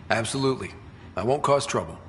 Absolutely. I won't cause trouble.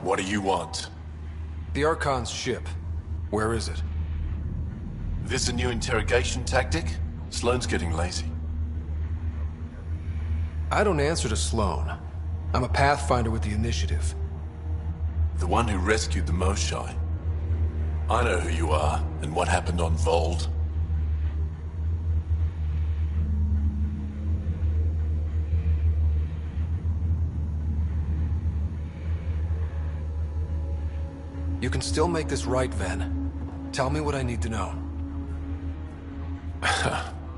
What do you want? The Archon's ship. Where is it? This a new interrogation tactic? Sloane's getting lazy. I don't answer to Sloane. I'm a Pathfinder with the Initiative. The one who rescued the Moshae. I know who you are, and what happened on Vold. You can still make this right, Ven. Tell me what I need to know.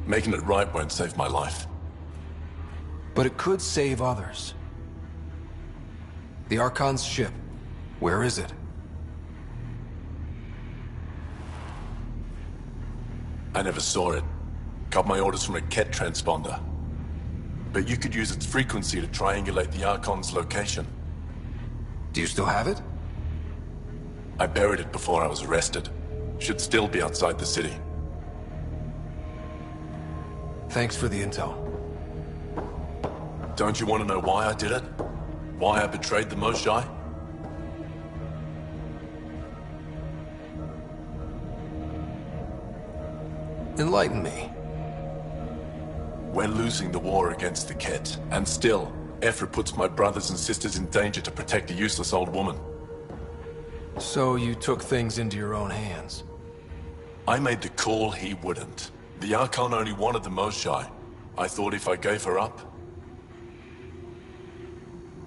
Making it right won't save my life. But it could save others. The Archon's ship. Where is it? I never saw it. Got my orders from a Ket transponder. But you could use its frequency to triangulate the Archon's location. Do you still have it? I buried it before I was arrested. Should still be outside the city. Thanks for the intel. Don't you want to know why I did it? Why I betrayed the Moshae? Enlighten me. We're losing the war against the Ket, and still, Ephra puts my brothers and sisters in danger to protect a useless old woman. So you took things into your own hands. I made the call he wouldn't. The Archon only wanted the Moshae. I thought if I gave her up...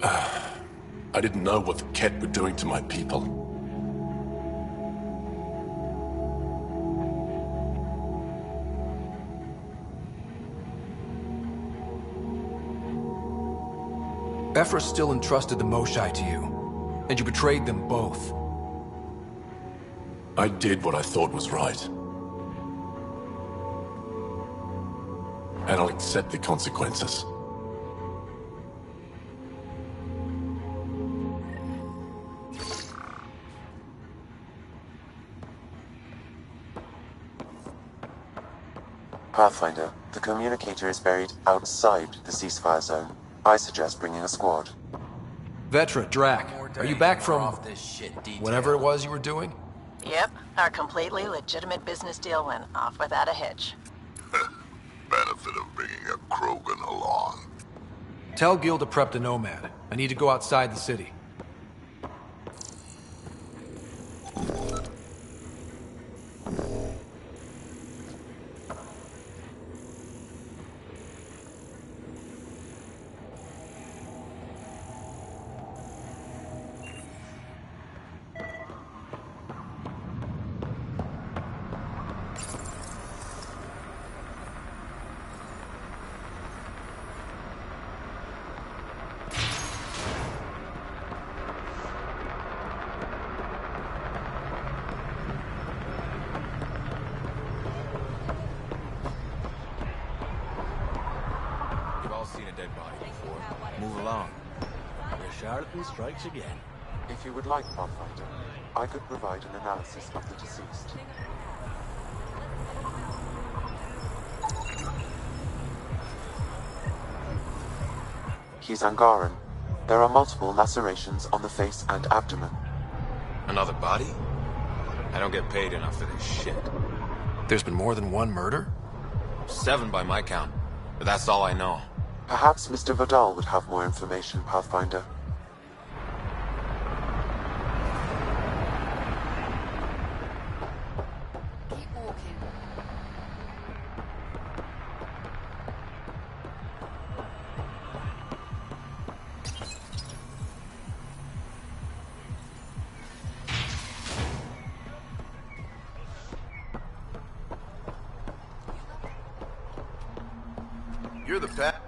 I didn't know what the Ket were doing to my people. Ephra still entrusted the Moshae to you, and you betrayed them both. I did what I thought was right. And I'll accept the consequences. Pathfinder, the communicator is buried outside the ceasefire zone. I suggest bringing a squad. Vetra, Drac, are you back from whatever it was you were doing? Yep, our completely legitimate business deal went off without a hitch. Benefit of bringing a Krogan along. Tell Gil to prep the Nomad. I need to go outside the city. Strikes again. If you would like, Pathfinder, I could provide an analysis of the deceased. He's Angaran. There are multiple lacerations on the face and abdomen. Another body? I don't get paid enough for this shit. There's been more than one murder? 7 by my count, but that's all I know. Perhaps Mr. Vidal would have more information, Pathfinder. You're the pet.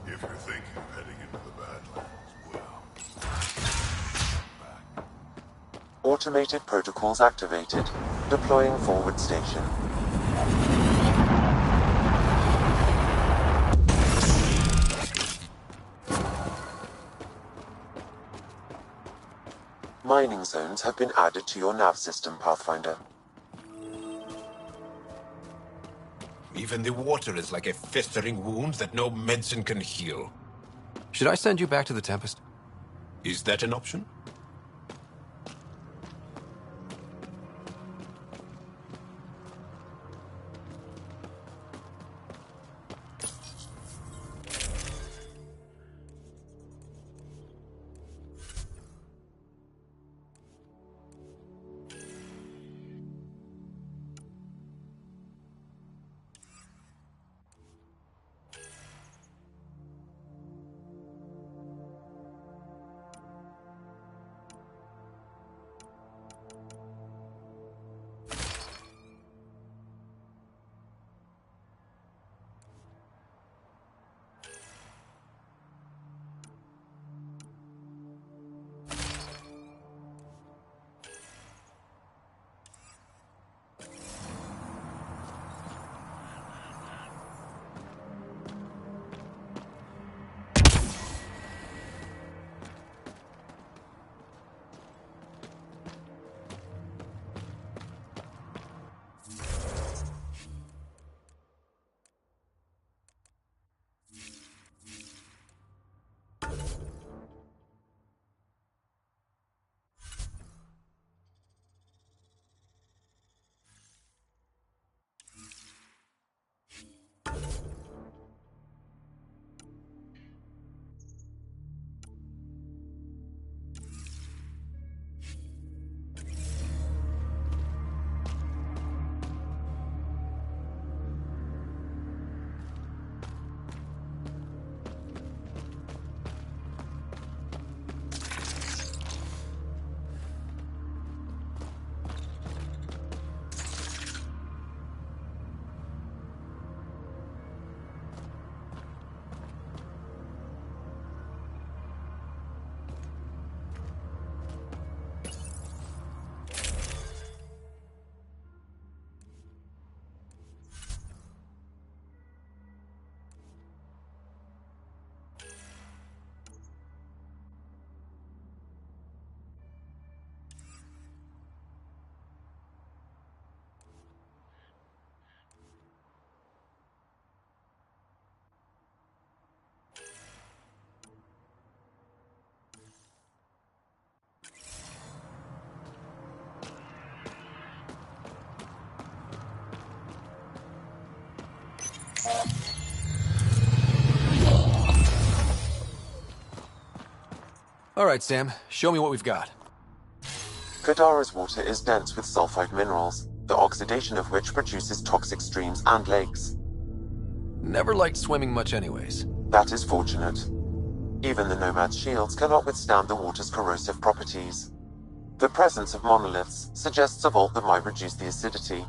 If you're thinking of heading into the Badlands, well, back. Automated protocols activated. Deploying forward station. Mining zones have been added to your nav system, Pathfinder. Even the water is like a festering wound that no medicine can heal. Should I send you back to the Tempest? Is that an option? Alright, Sam. Show me what we've got. Kadara's water is dense with sulfide minerals, the oxidation of which produces toxic streams and lakes. Never liked swimming much anyways. That is fortunate. Even the Nomad's shields cannot withstand the water's corrosive properties. The presence of monoliths suggests a vault that might reduce the acidity.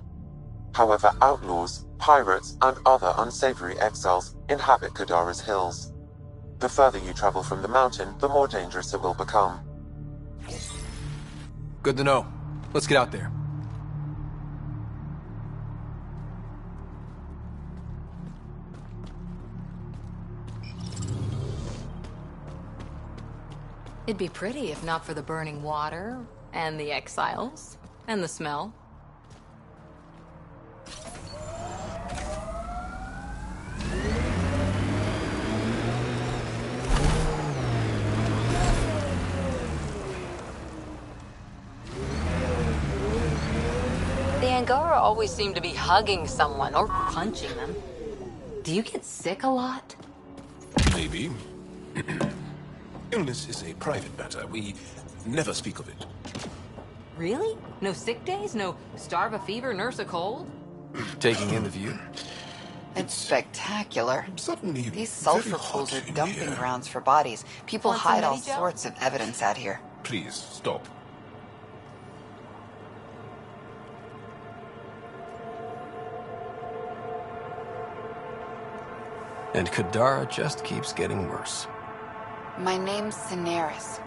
However, outlaws, pirates, and other unsavory exiles inhabit Kadara's hills. The further you travel from the mountain, the more dangerous it will become. Good to know. Let's get out there. It'd be pretty if not for the burning water, and the exiles, and the smell. The Angara always seem to be hugging someone or punching them. Do you get sick a lot? Maybe. Illness is a private matter. We never speak of it. Really? No sick days? No starve a fever, nurse a cold? Taking in the view. It's spectacular. Suddenly, These sulfur very pools hot are in dumping here. grounds for bodies. People Want some hide all Medi-Gel? sorts of evidence out here. Please, stop. And Kadara just keeps getting worse. My name's Cineris.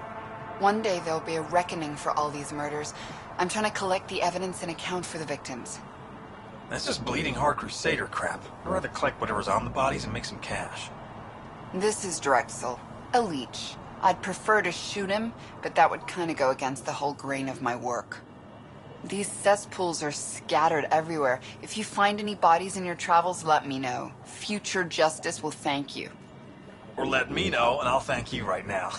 One day there'll be a reckoning for all these murders. I'm trying to collect the evidence and account for the victims. That's just bleeding heart crusader crap. I'd rather collect whatever's on the bodies and make some cash. This is Drexel, a leech. I'd prefer to shoot him, but that would kind of go against the whole grain of my work. These cesspools are scattered everywhere. If you find any bodies in your travels, let me know. Future justice will thank you. Or let me know, and I'll thank you right now.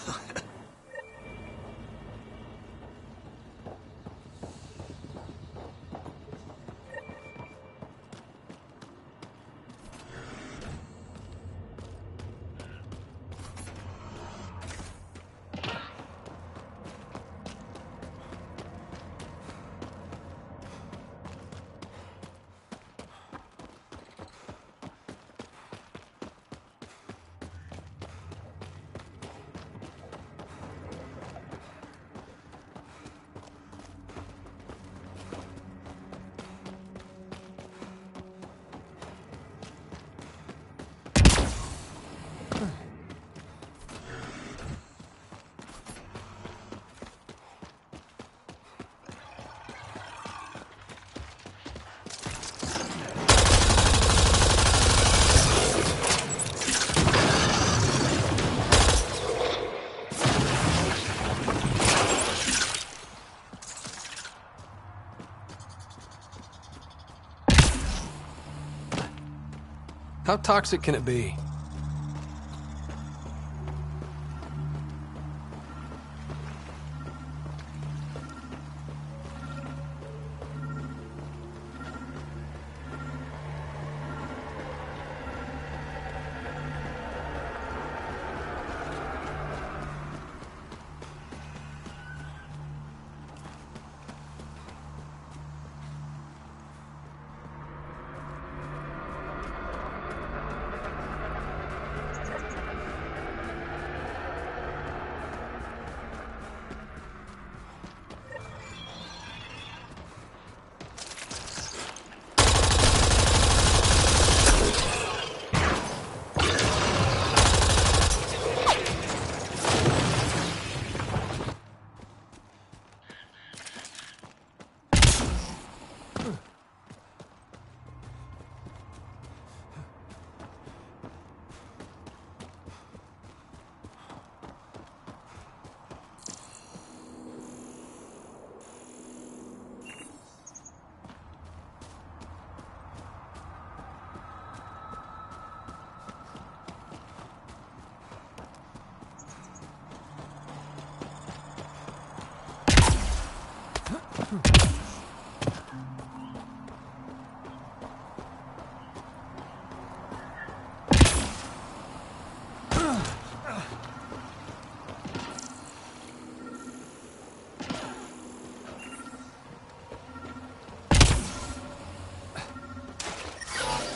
How toxic can it be?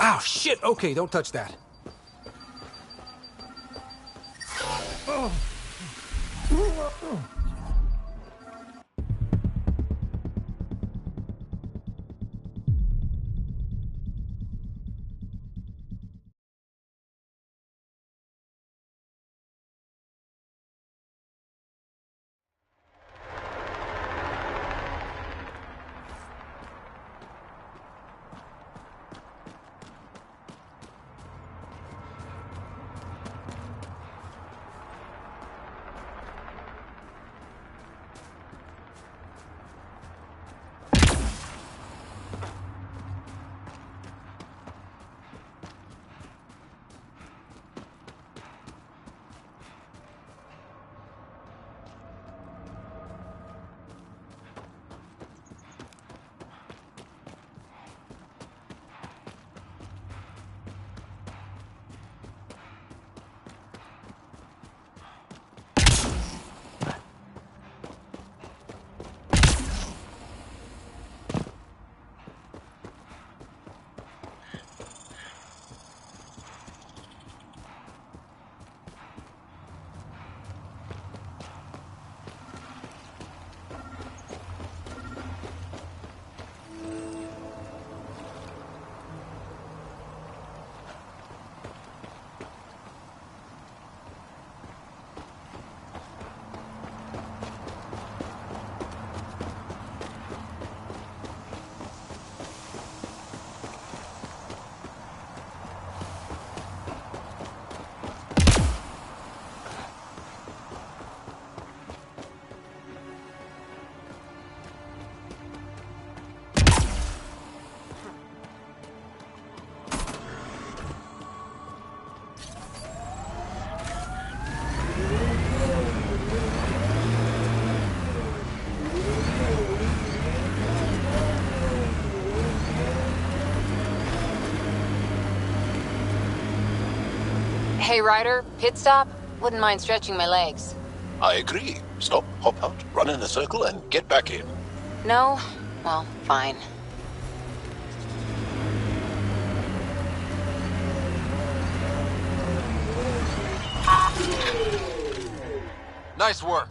Ow, shit! Okay, don't touch that. Hey, Ryder, pit stop? Wouldn't mind stretching my legs. I agree. Stop, hop out, run in a circle, and get back in. No? Well, fine. Nice work.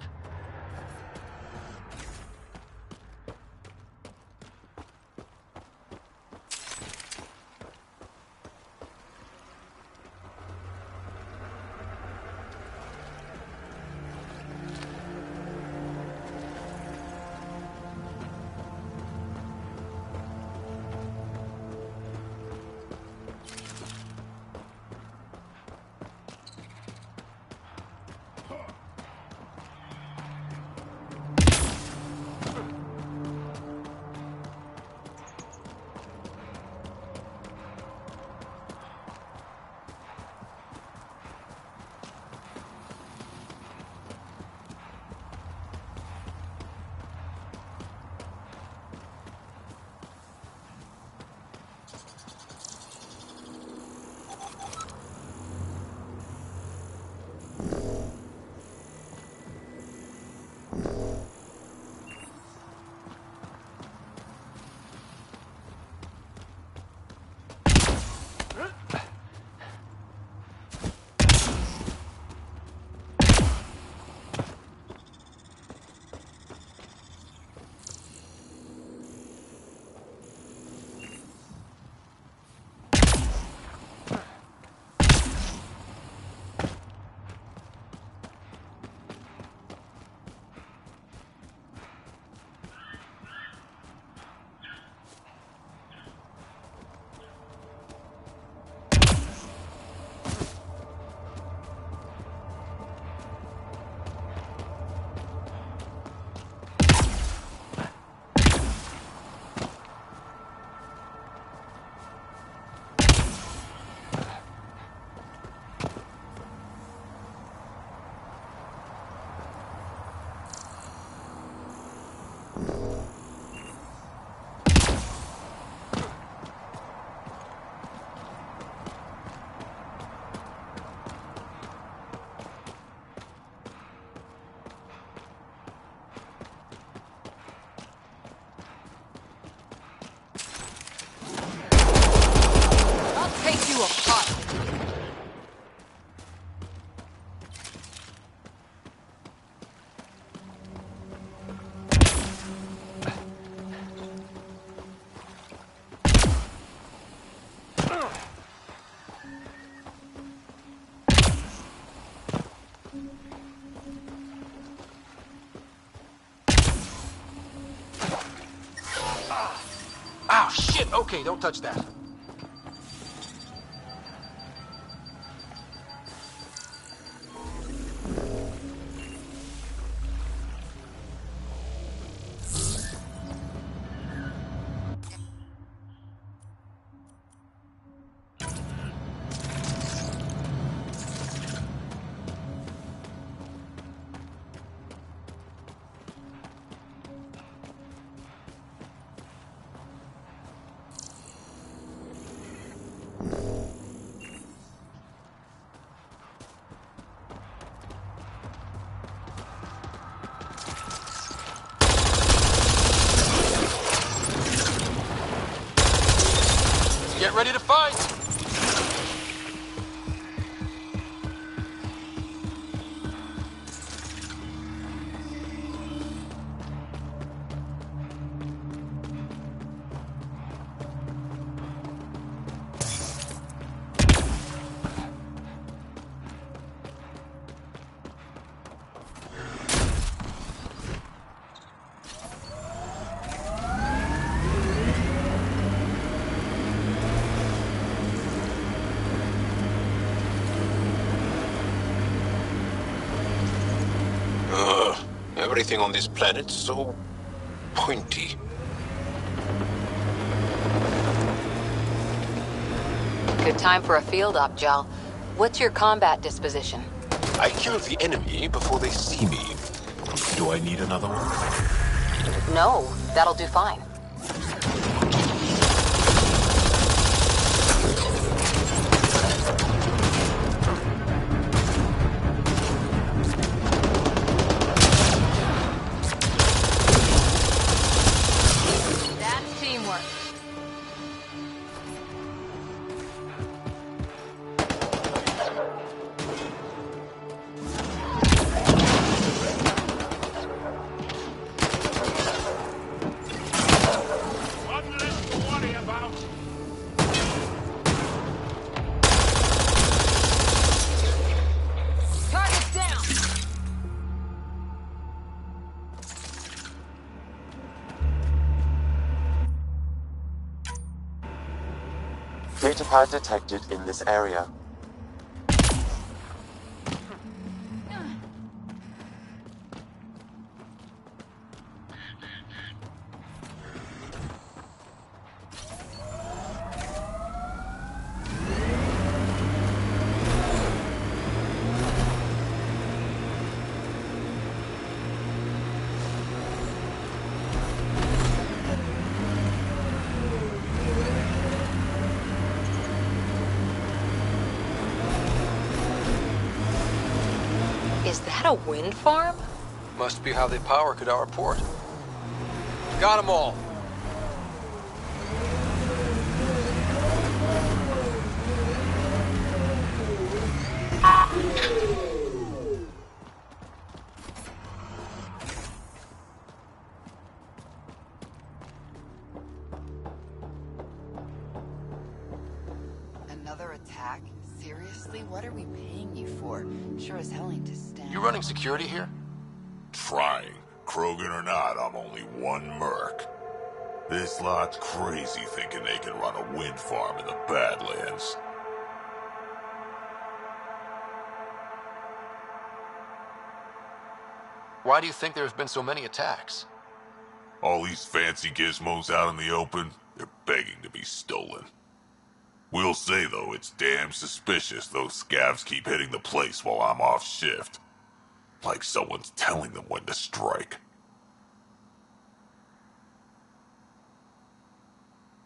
Shit, okay, don't touch that. Get ready to fight! Everything on this planet's so pointy. Good time for a field op, Jal. What's your combat disposition? I kill the enemy before they see me. Do I need another one? No, that'll do fine. That's teamwork. Target's down. Data pad detected in this area. Is that a wind farm? Must be how they power Kadar Port. Got them all. Another attack? Seriously? What are we paying you for? Sure as hell ain't to stand. You running security here? Trying. Krogan or not, I'm only one merc. This lot's crazy thinking they can run a wind farm in the Badlands. Why do you think there have been so many attacks? All these fancy gizmos out in the open, they're begging to be stolen. We'll say, though, it's damn suspicious those scavs keep hitting the place while I'm off shift. Like someone's telling them when to strike.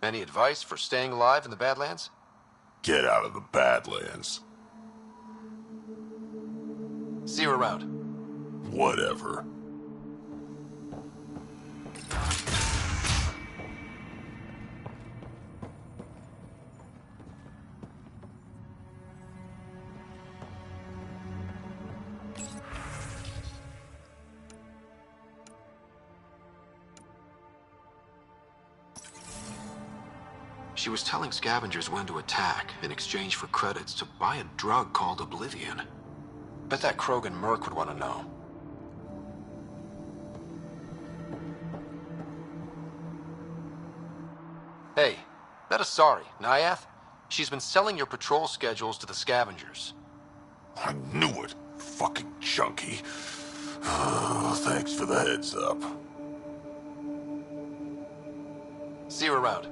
Any advice for staying alive in the Badlands? Get out of the Badlands. See you around. Whatever. She was telling scavengers when to attack in exchange for credits to buy a drug called Oblivion. Bet that Krogan merc would want to know. Hey, that is sorry, Nyath. She's been selling your patrol schedules to the scavengers. I knew it. Fucking junkie. Thanks for the heads up. See you around.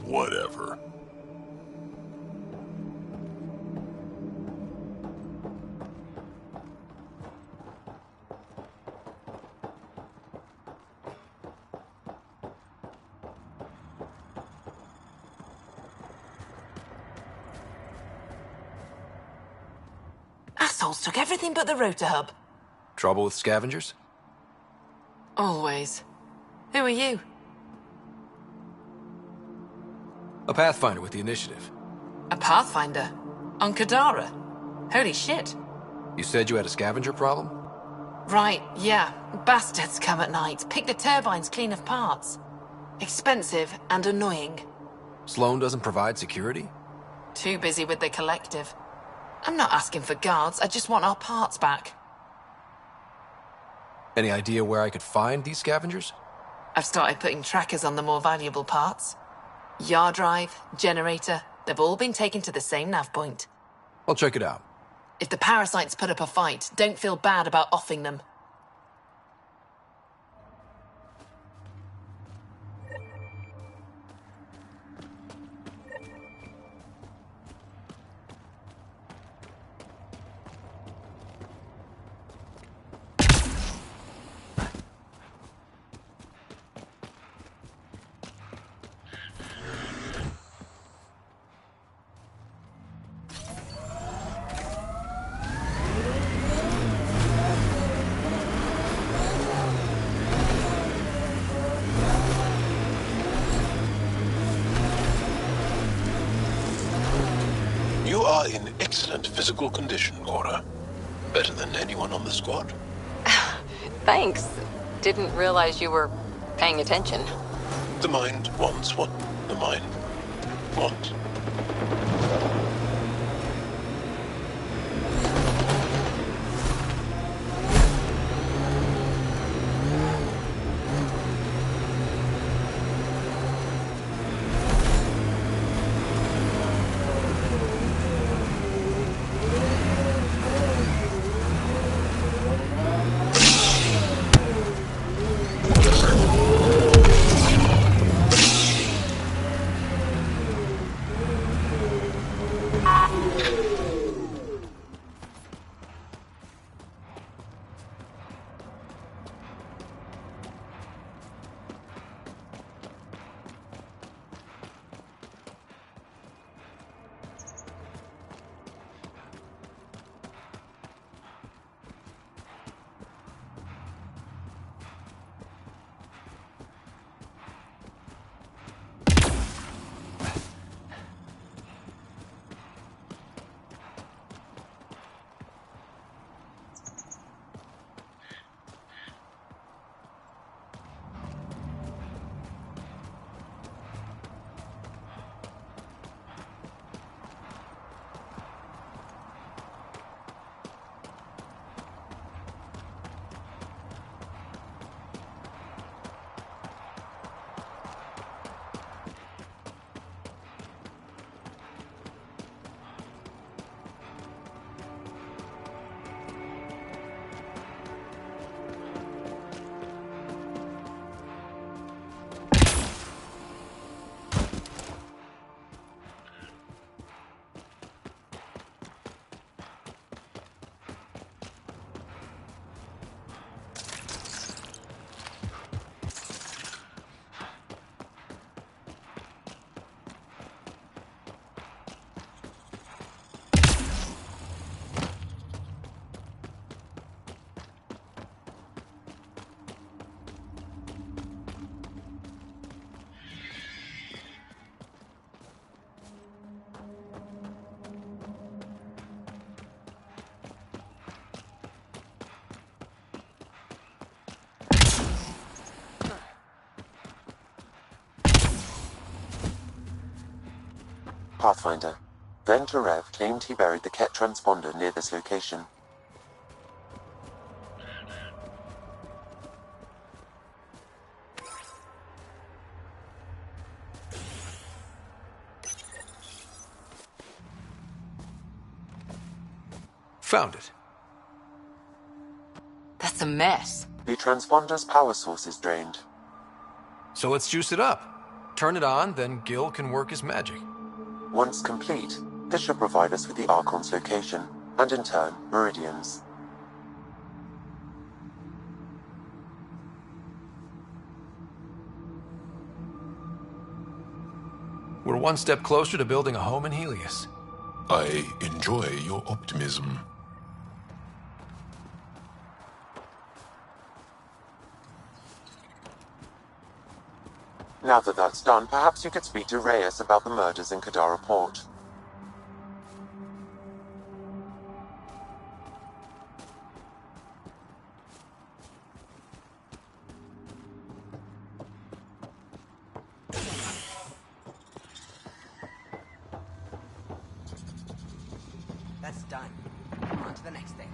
Whatever. Assholes took everything but the rotor hub. Trouble with scavengers? Always. Who are you? A Pathfinder with the initiative. A Pathfinder? On Kadara? Holy shit. You said you had a scavenger problem? Right, yeah. Bastards come at night, pick the turbines clean of parts. Expensive and annoying. Sloan doesn't provide security? Too busy with the collective. I'm not asking for guards, I just want our parts back. Any idea where I could find these scavengers? I've started putting trackers on the more valuable parts. Yard drive, generator, they've all been taken to the same nav point. I'll check it out. If the parasites put up a fight, don't feel bad about offing them. You are in excellent physical condition, Cora. Better than anyone on the squad. Thanks. Didn't realize you were paying attention. The mind wants what the mind wants. Pathfinder. Then Tarev claimed he buried the Ket transponder near this location. Found it. That's a mess. The transponder's power source is drained. So let's juice it up. Turn it on, then Gil can work his magic. Once complete, this should provide us with the Archon's location, and in turn, Meridian's. We're one step closer to building a home in Helios. I enjoy your optimism. Now that that's done, perhaps you could speak to Reyes about the murders in Kadara Port. That's done. On to the next thing.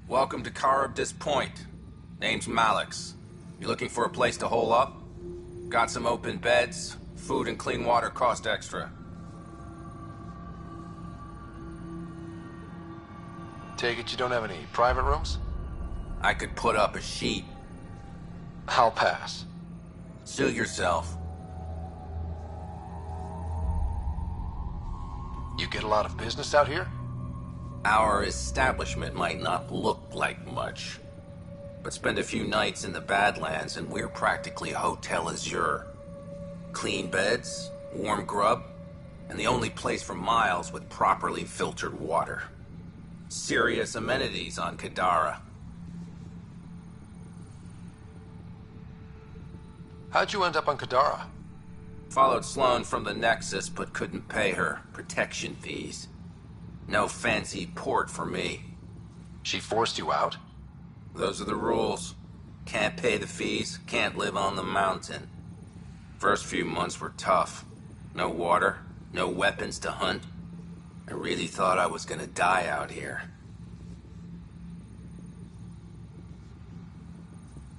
Welcome to Charybdis Point. Name's Malix. You looking for a place to hole up? Got some open beds. Food and clean water cost extra. Take it you don't have any private rooms? I could put up a sheet. I'll pass. Suit yourself. You get a lot of business out here? Our establishment might not look like much, but spend a few nights in the Badlands and we're practically Hotel Azure. Clean beds, warm grub, and the only place for miles with properly filtered water. Serious amenities on Kadara. How'd you end up on Kadara? Followed Sloan from the Nexus, but couldn't pay her protection fees. No fancy port for me. She forced you out? Those are the rules. Can't pay the fees, can't live on the mountain. First few months were tough. No water, no weapons to hunt. I really thought I was gonna die out here.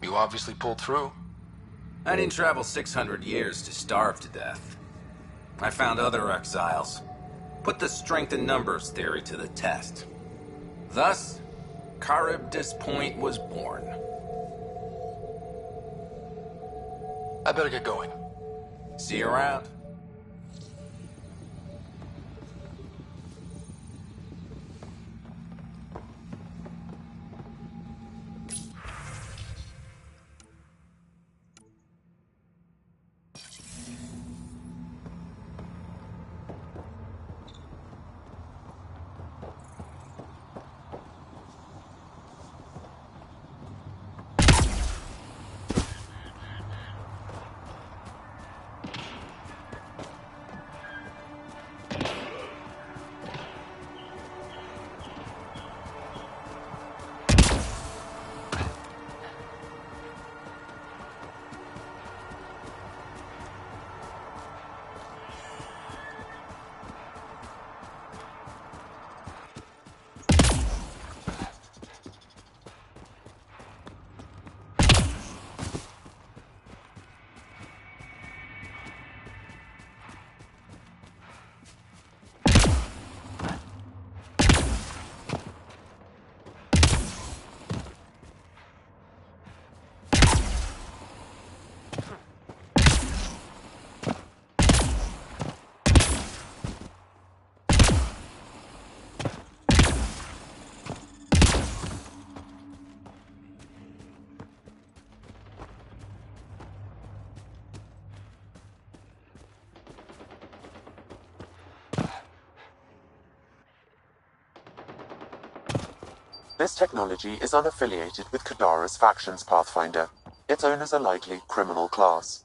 You obviously pulled through. I didn't travel 600 years to starve to death. I found other exiles. Put the strength in numbers theory to the test. Thus, Charybdis Point was born. I better get going. See you around. This technology is unaffiliated with Kadara's faction's Pathfinder. Its owners are likely criminal class.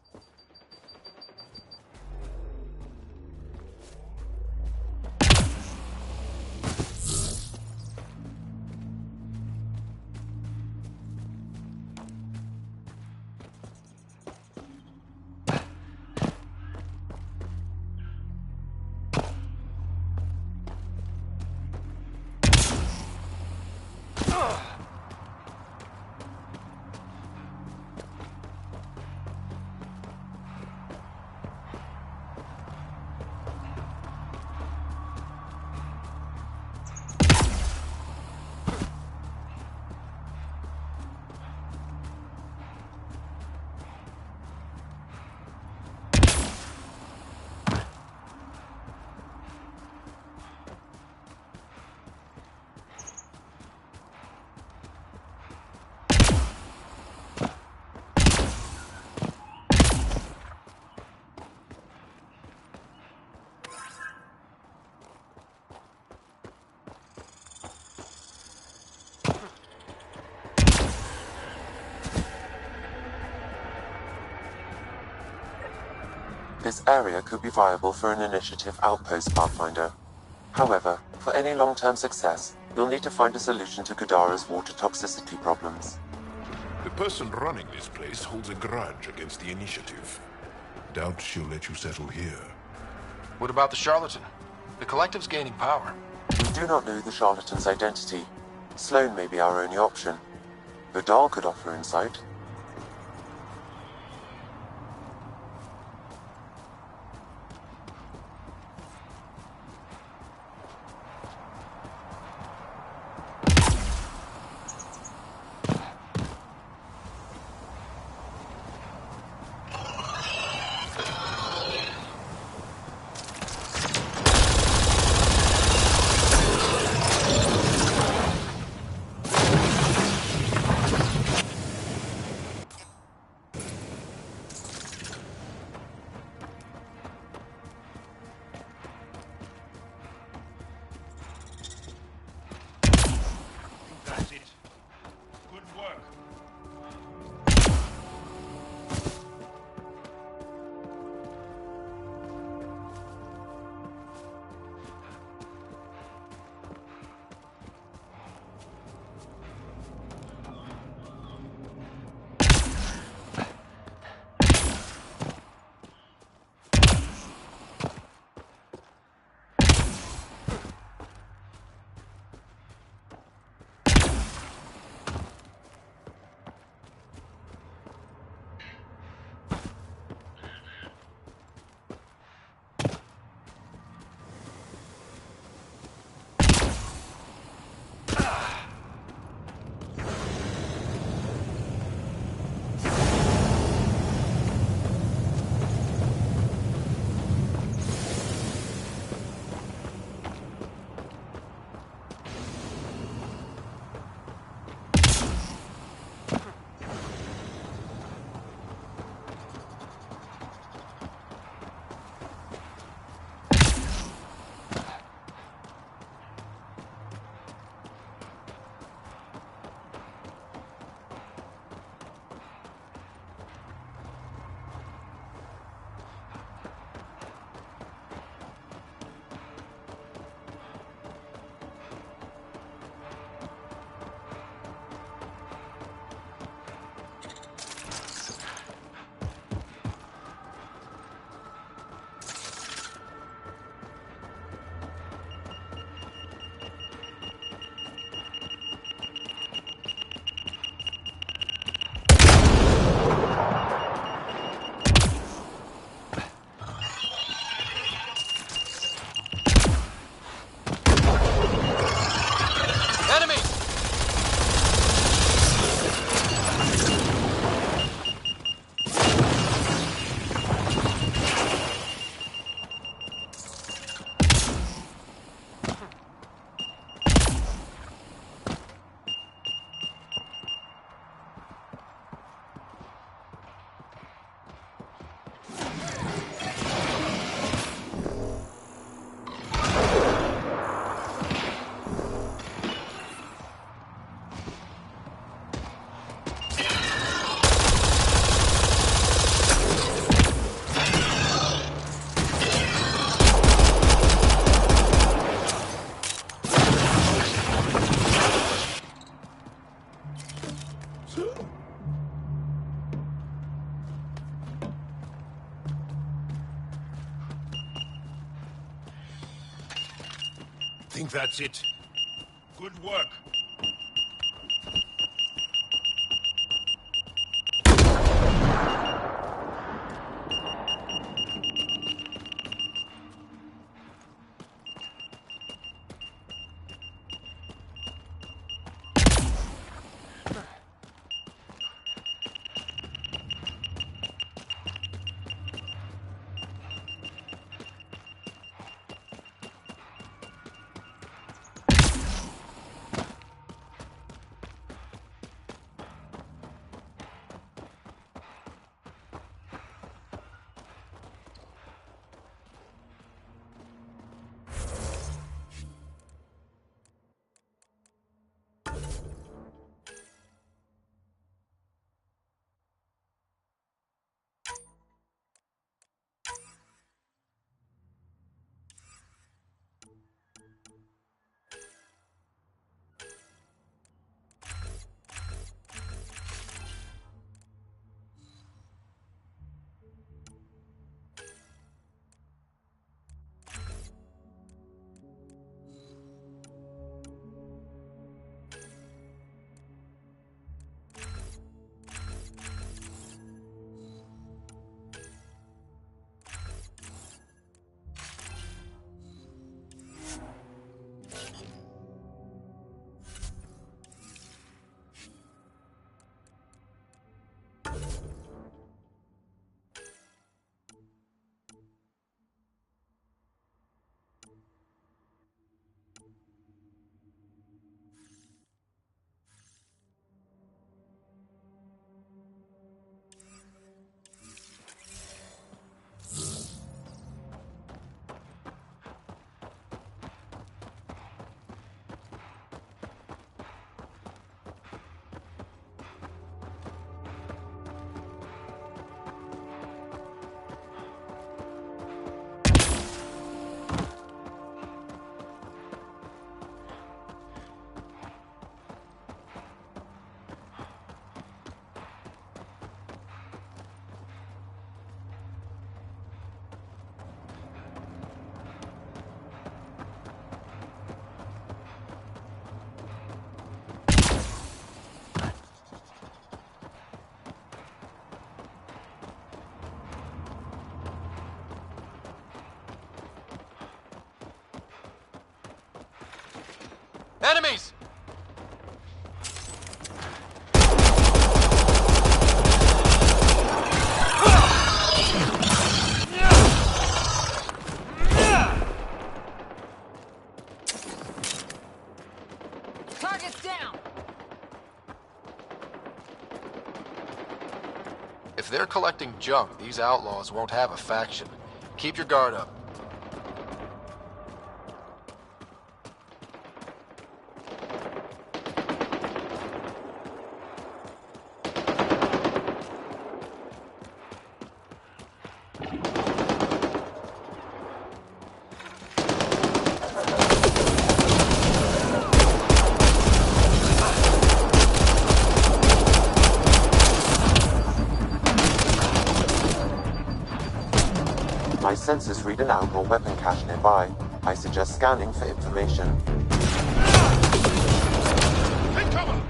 This area could be viable for an initiative outpost Pathfinder. However, for any long-term success, you'll need to find a solution to Kadara's water toxicity problems. The person running this place holds a grudge against the initiative. Doubt she'll let you settle here. What about the charlatan? The collective's gaining power. We do not know the charlatan's identity. Sloan may be our only option. Vidal could offer insight. think that's it. Good work. Enemies! Target's down! If they're collecting junk, these outlaws won't have a faction. Keep your guard up. My sensors read an outlaw weapon cache nearby. I suggest scanning for information. Take cover!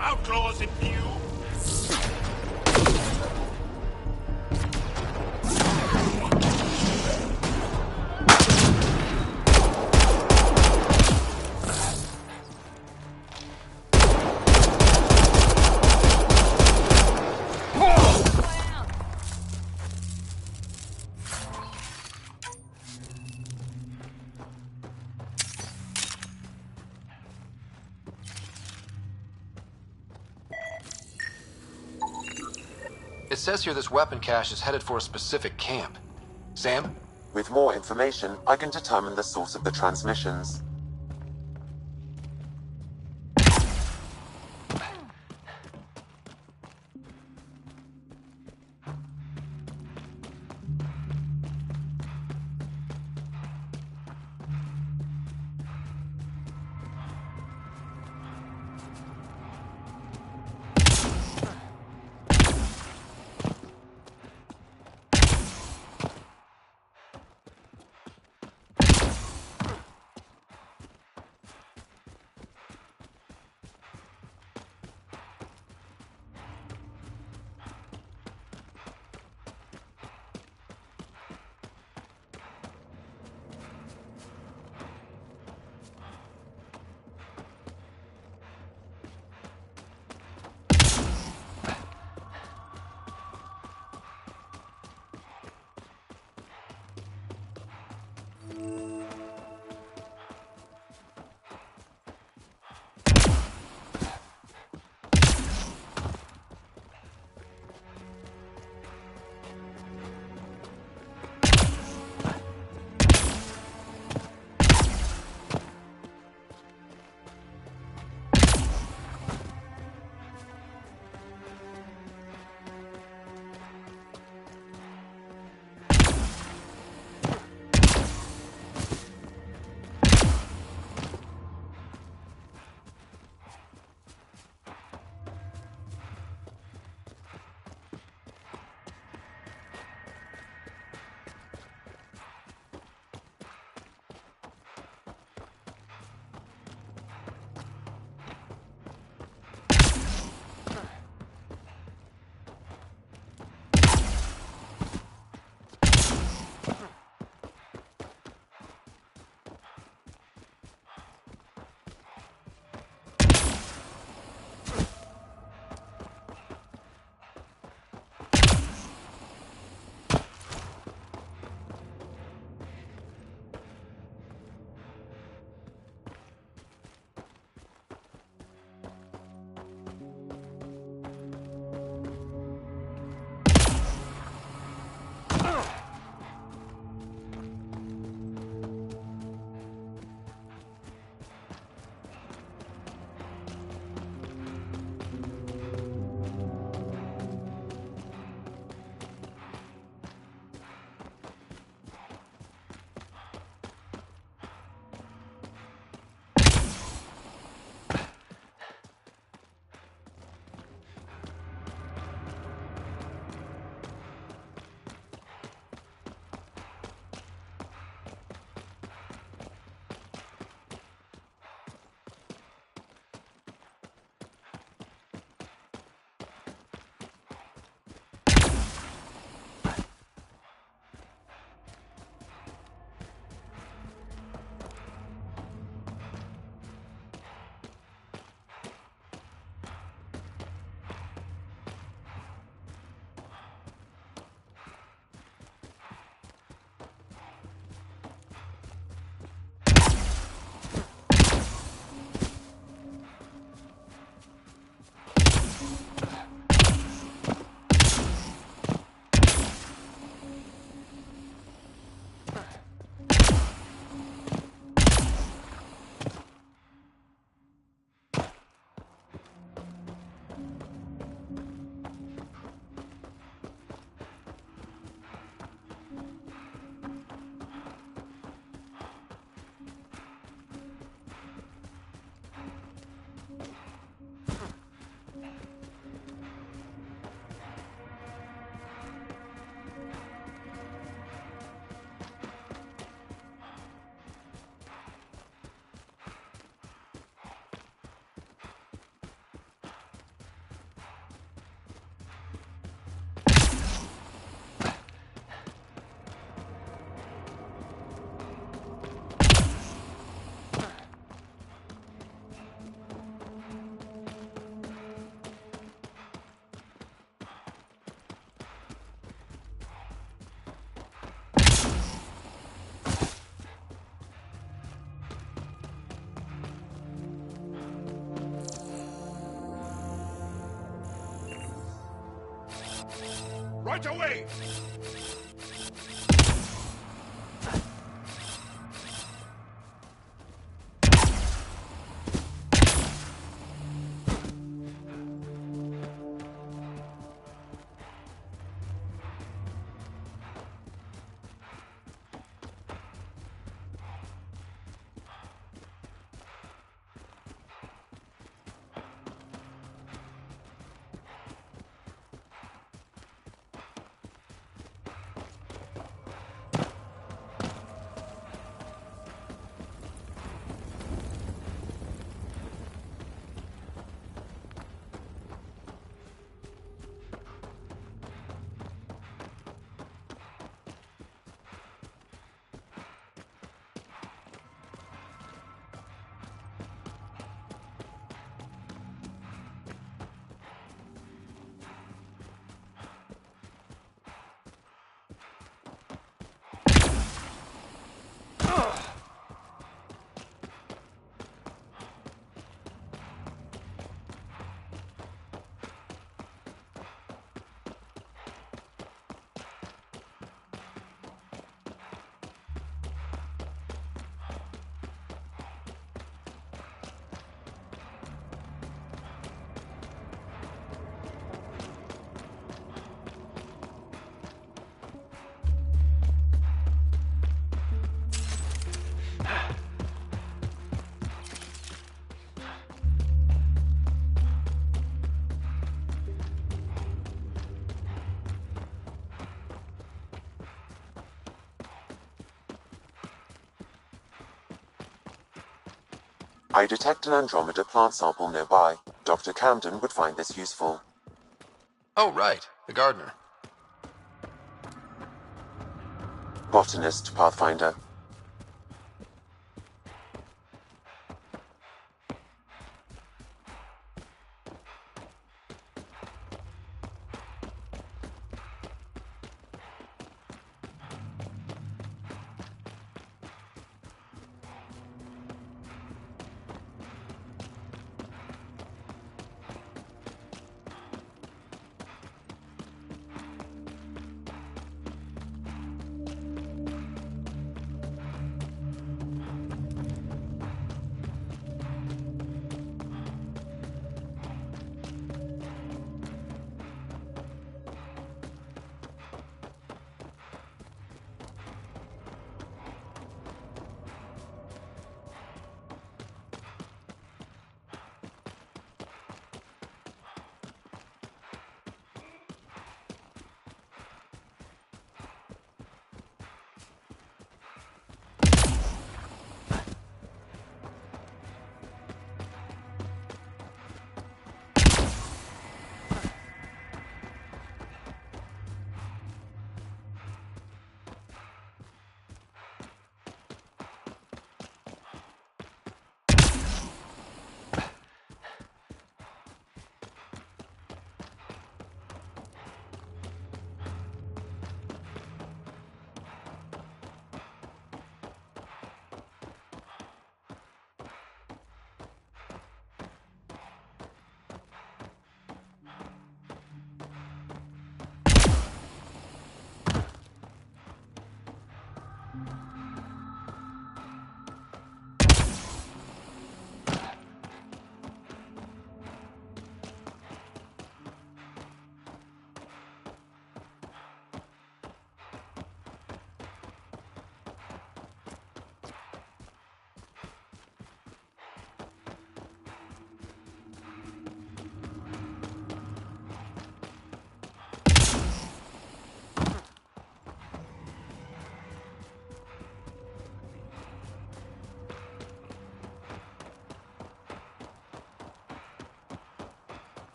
Outlaws in view! It says here this weapon cache is headed for a specific camp. Sam? With more information, I can determine the source of the transmissions. Right away! I detect an Andromeda plant sample nearby. Dr. Camden would find this useful. Oh, right. The gardener. Botanist, Pathfinder.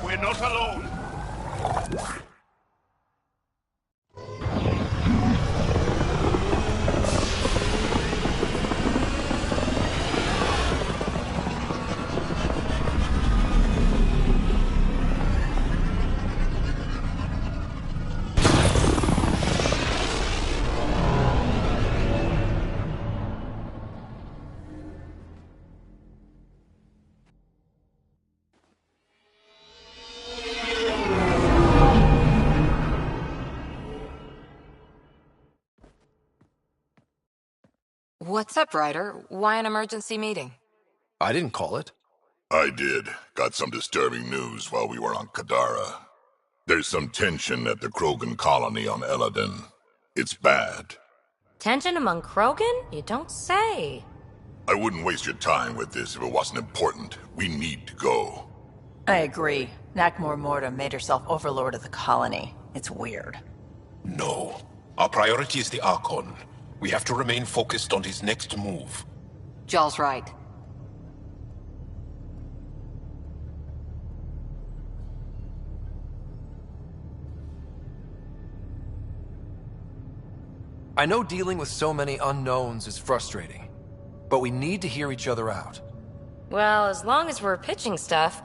We're not alone. What's up, Ryder? Why an emergency meeting? I didn't call it. I did. Got some disturbing news while we were on Kadara. There's some tension at the Krogan colony on Eladin. It's bad. Tension among Krogan? You don't say. I wouldn't waste your time with this if it wasn't important. We need to go. I agree. Nakmor Morta made herself overlord of the colony. It's weird. No. Our priority is the Archon. We have to remain focused on his next move. Jall's right. I know dealing with so many unknowns is frustrating, but we need to hear each other out. Well, as long as we're pitching stuff,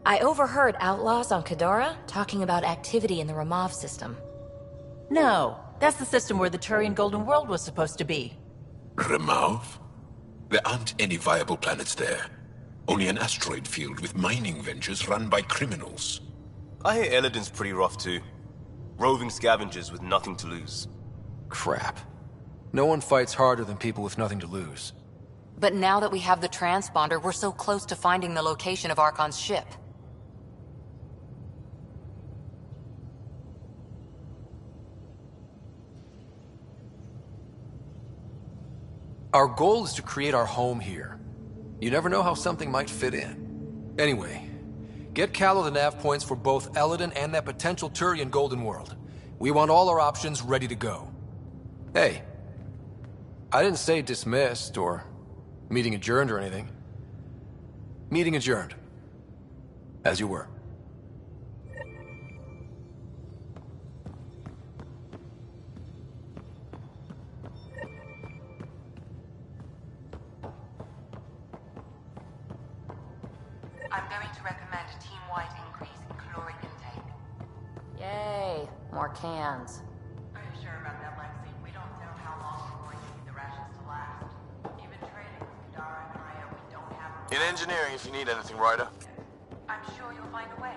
I overheard outlaws on Kadara talking about activity in the Ramov system. No, that's the system where the Turian Golden World was supposed to be. Remov? There aren't any viable planets there. Only an asteroid field with mining ventures run by criminals. I hear Eladin's pretty rough too. Roving scavengers with nothing to lose. Crap. No one fights harder than people with nothing to lose. But now that we have the transponder, we're so close to finding the location of Archon's ship. Our goal is to create our home here. You never know how something might fit in. Anyway, get Callow the nav points for both Eladin and that potential Turian Golden World. We want all our options ready to go. Hey, I didn't say dismissed or meeting adjourned or anything. Meeting adjourned. As you were. I'm going to recommend a team-wide increase in caloric intake. Yay, more cans. Are you sure about that, Lexi? We don't know how long. In engineering if you need anything, Ryder. I'm sure you'll find a way.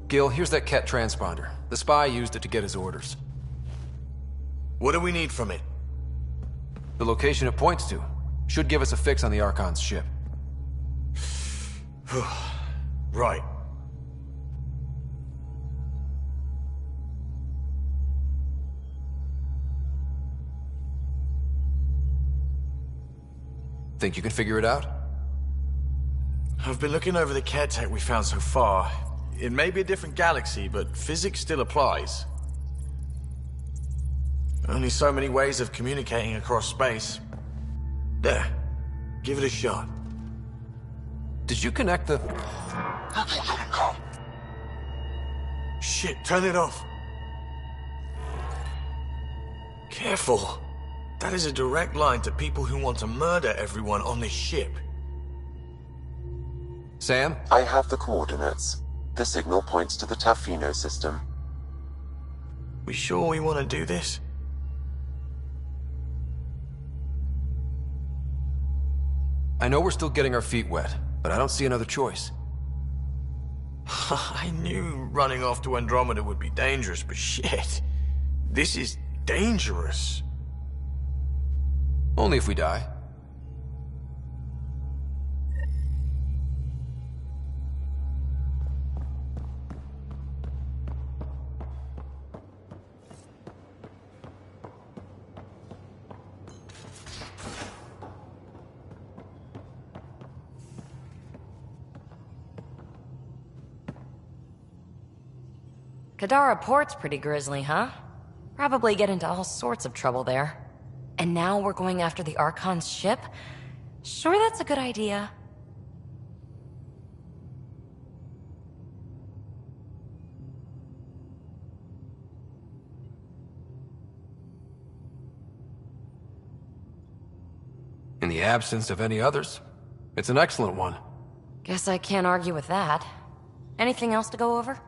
Gil, here's that Ket transponder. The spy used it to get his orders. What do we need from it? The location it points to should give us a fix on the Archon's ship. Right. Think you can figure it out? I've been looking over the care tech we found so far. It may be a different galaxy, but physics still applies. Only so many ways of communicating across space. There. Give it a shot. Did you connect the... Shit, turn it off. Careful. That is a direct line to people who want to murder everyone on this ship. Sam? I have the coordinates. The signal points to the Tafino system. We sure we want to do this? I know we're still getting our feet wet, but I don't see another choice. I knew running off to Andromeda would be dangerous, but shit. This is dangerous. Only if we die. Kadara Port's pretty grisly, huh? Probably get into all sorts of trouble there. And now we're going after the Archon's ship? Sure that's a good idea. In the absence of any others, it's an excellent one. Guess I can't argue with that. Anything else to go over?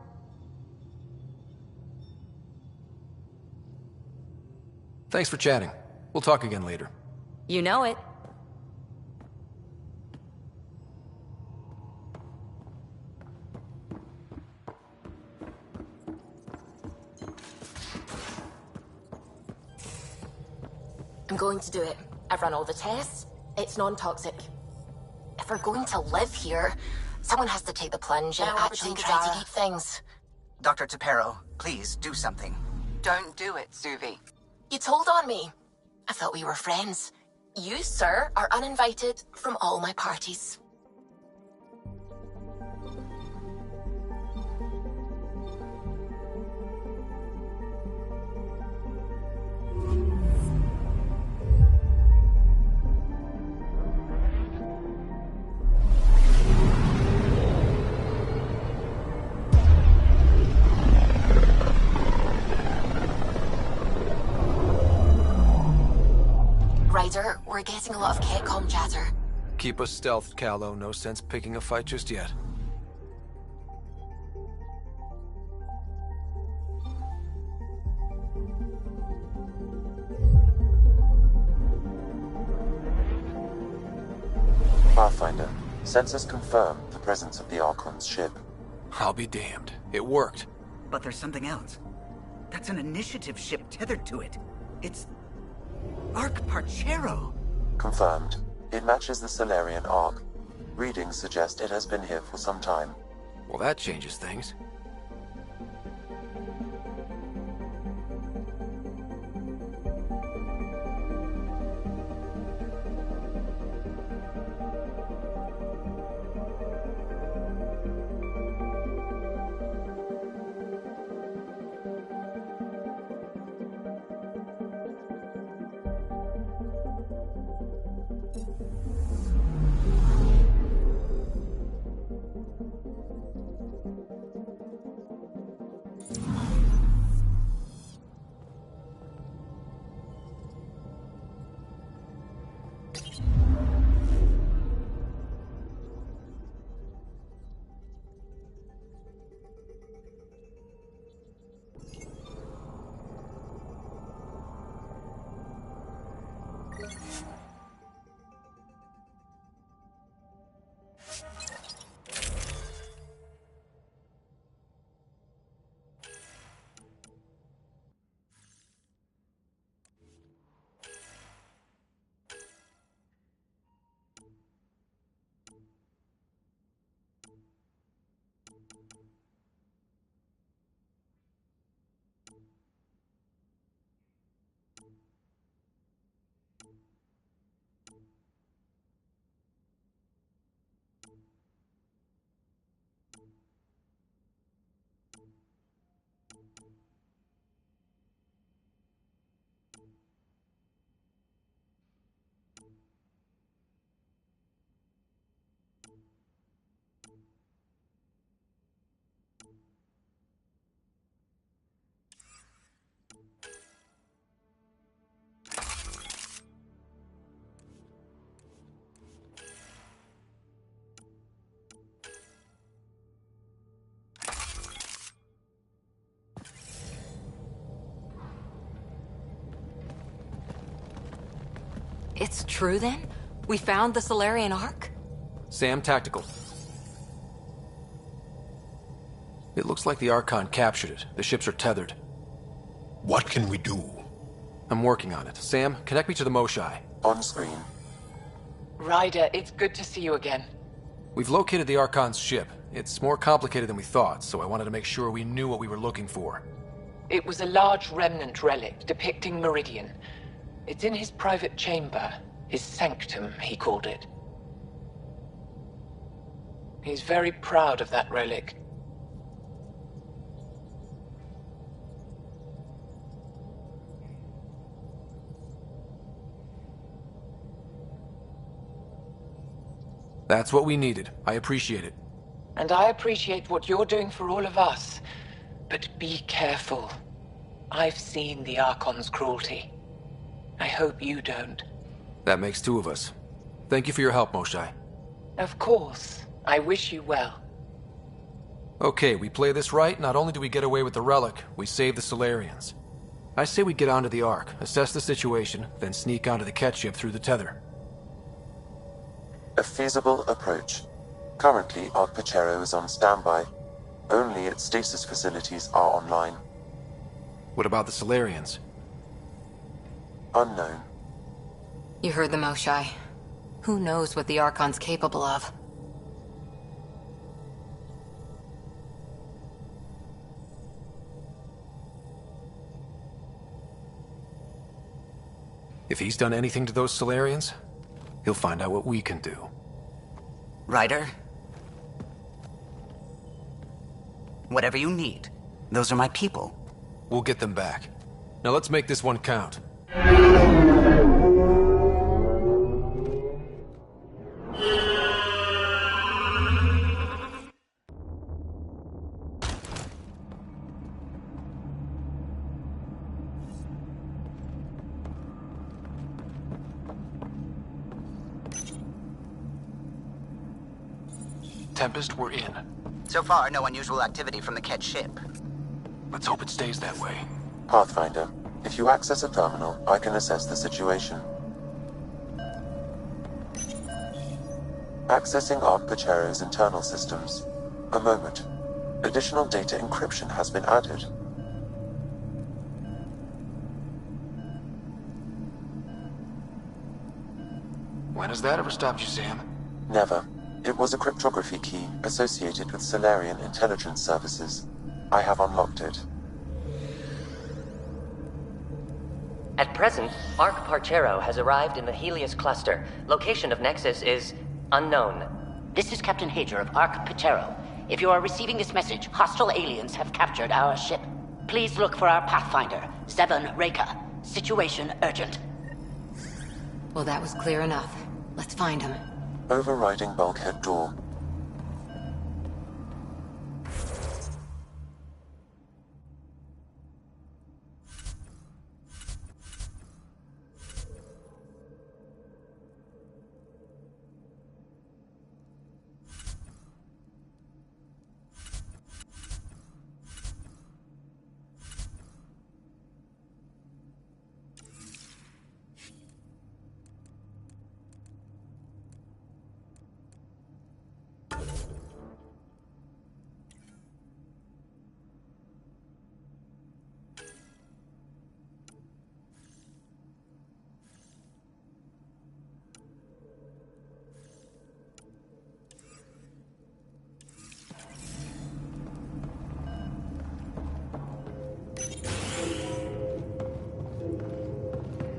Thanks for chatting. We'll talk again later. You know it. I'm going to do it. I've run all the tests. It's non-toxic. If we're going to live here, someone has to take the plunge and actually try to keep things. Dr. Tapero, please do something. Don't do it, Suvi. You told on me. I thought we were friends. You, sir, are uninvited from all my parties. Ryder, we're getting a lot of Ketcom chatter. Keep us stealthed, Callow. No sense picking a fight just yet. Pathfinder, sensors confirm the presence of the Archon's ship. I'll be damned. It worked. But there's something else. That's an initiative ship tethered to it. It's... Arc Parchero. Confirmed. It matches the Solarian Arc. Readings suggest it has been here for some time. Well, that changes things. It's true then? We found the Solarian Ark? Sam, tactical. It looks like the Archon captured it. The ships are tethered. What can we do? I'm working on it. Sam, connect me to the Moshai. On screen. Ryder, it's good to see you again. We've located the Archon's ship. It's more complicated than we thought, so I wanted to make sure we knew what we were looking for. It was a large remnant relic depicting Meridian. It's in his private chamber. His sanctum, he called it. He's very proud of that relic. That's what we needed. I appreciate it. And I appreciate what you're doing for all of us. But be careful. I've seen the Archon's cruelty. I hope you don't. That makes two of us. Thank you for your help, Moshai. Of course. I wish you well. Okay, we play this right. Not only do we get away with the relic, we save the Solarians. I say we get onto the Ark, assess the situation, then sneak onto the Ket ship through the tether. A feasible approach. Currently, Ark Pachero is on standby. Only its stasis facilities are online. What about the Solarians? Unknown. You heard the Moshai. Who knows what the Archon's capable of? If he's done anything to those Solarians, he'll find out what we can do. Ryder? Whatever you need. Those are my people. We'll get them back. Now let's make this one count. Tempest, we're in. So far, no unusual activity from the Ket ship. Let's hope it stays that way. Pathfinder, if you access a terminal, I can assess the situation. Accessing Ark Pachero's internal systems. A moment. Additional data encryption has been added. When has that ever stopped you, Sam? Never. It was a cryptography key associated with Solarian intelligence services. I have unlocked it. At present, Ark Parchero has arrived in the Helios cluster. Location of Nexus is unknown. This is Captain Hager of Ark Pachero. If you are receiving this message, hostile aliens have captured our ship. Please look for our Pathfinder, Zevon Reka. Situation urgent. Well, that was clear enough. Let's find him. Overriding bulkhead door.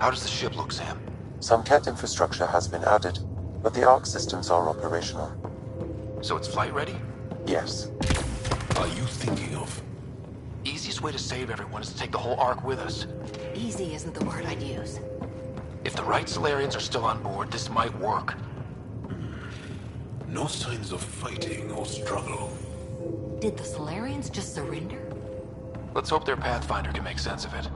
How does the ship look, Sam? Some Ket infrastructure has been added, but the Ark systems are operational. So it's flight ready? Yes. Are you thinking of? Easiest way to save everyone is to take the whole Ark with us. Easy isn't the word I'd use. If the right Solarians are still on board, this might work. No signs of fighting or struggle. Did the Solarians just surrender? Let's hope their Pathfinder can make sense of it.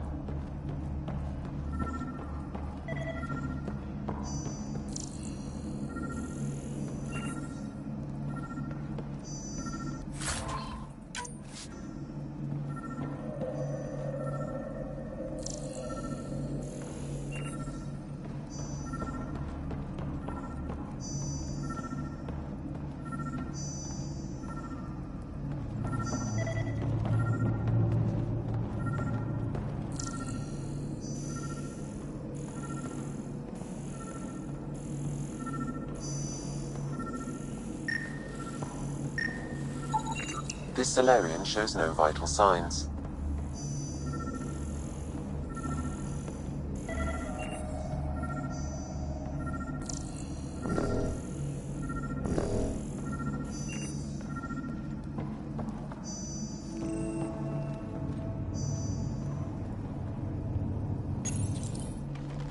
This Solarian shows no vital signs.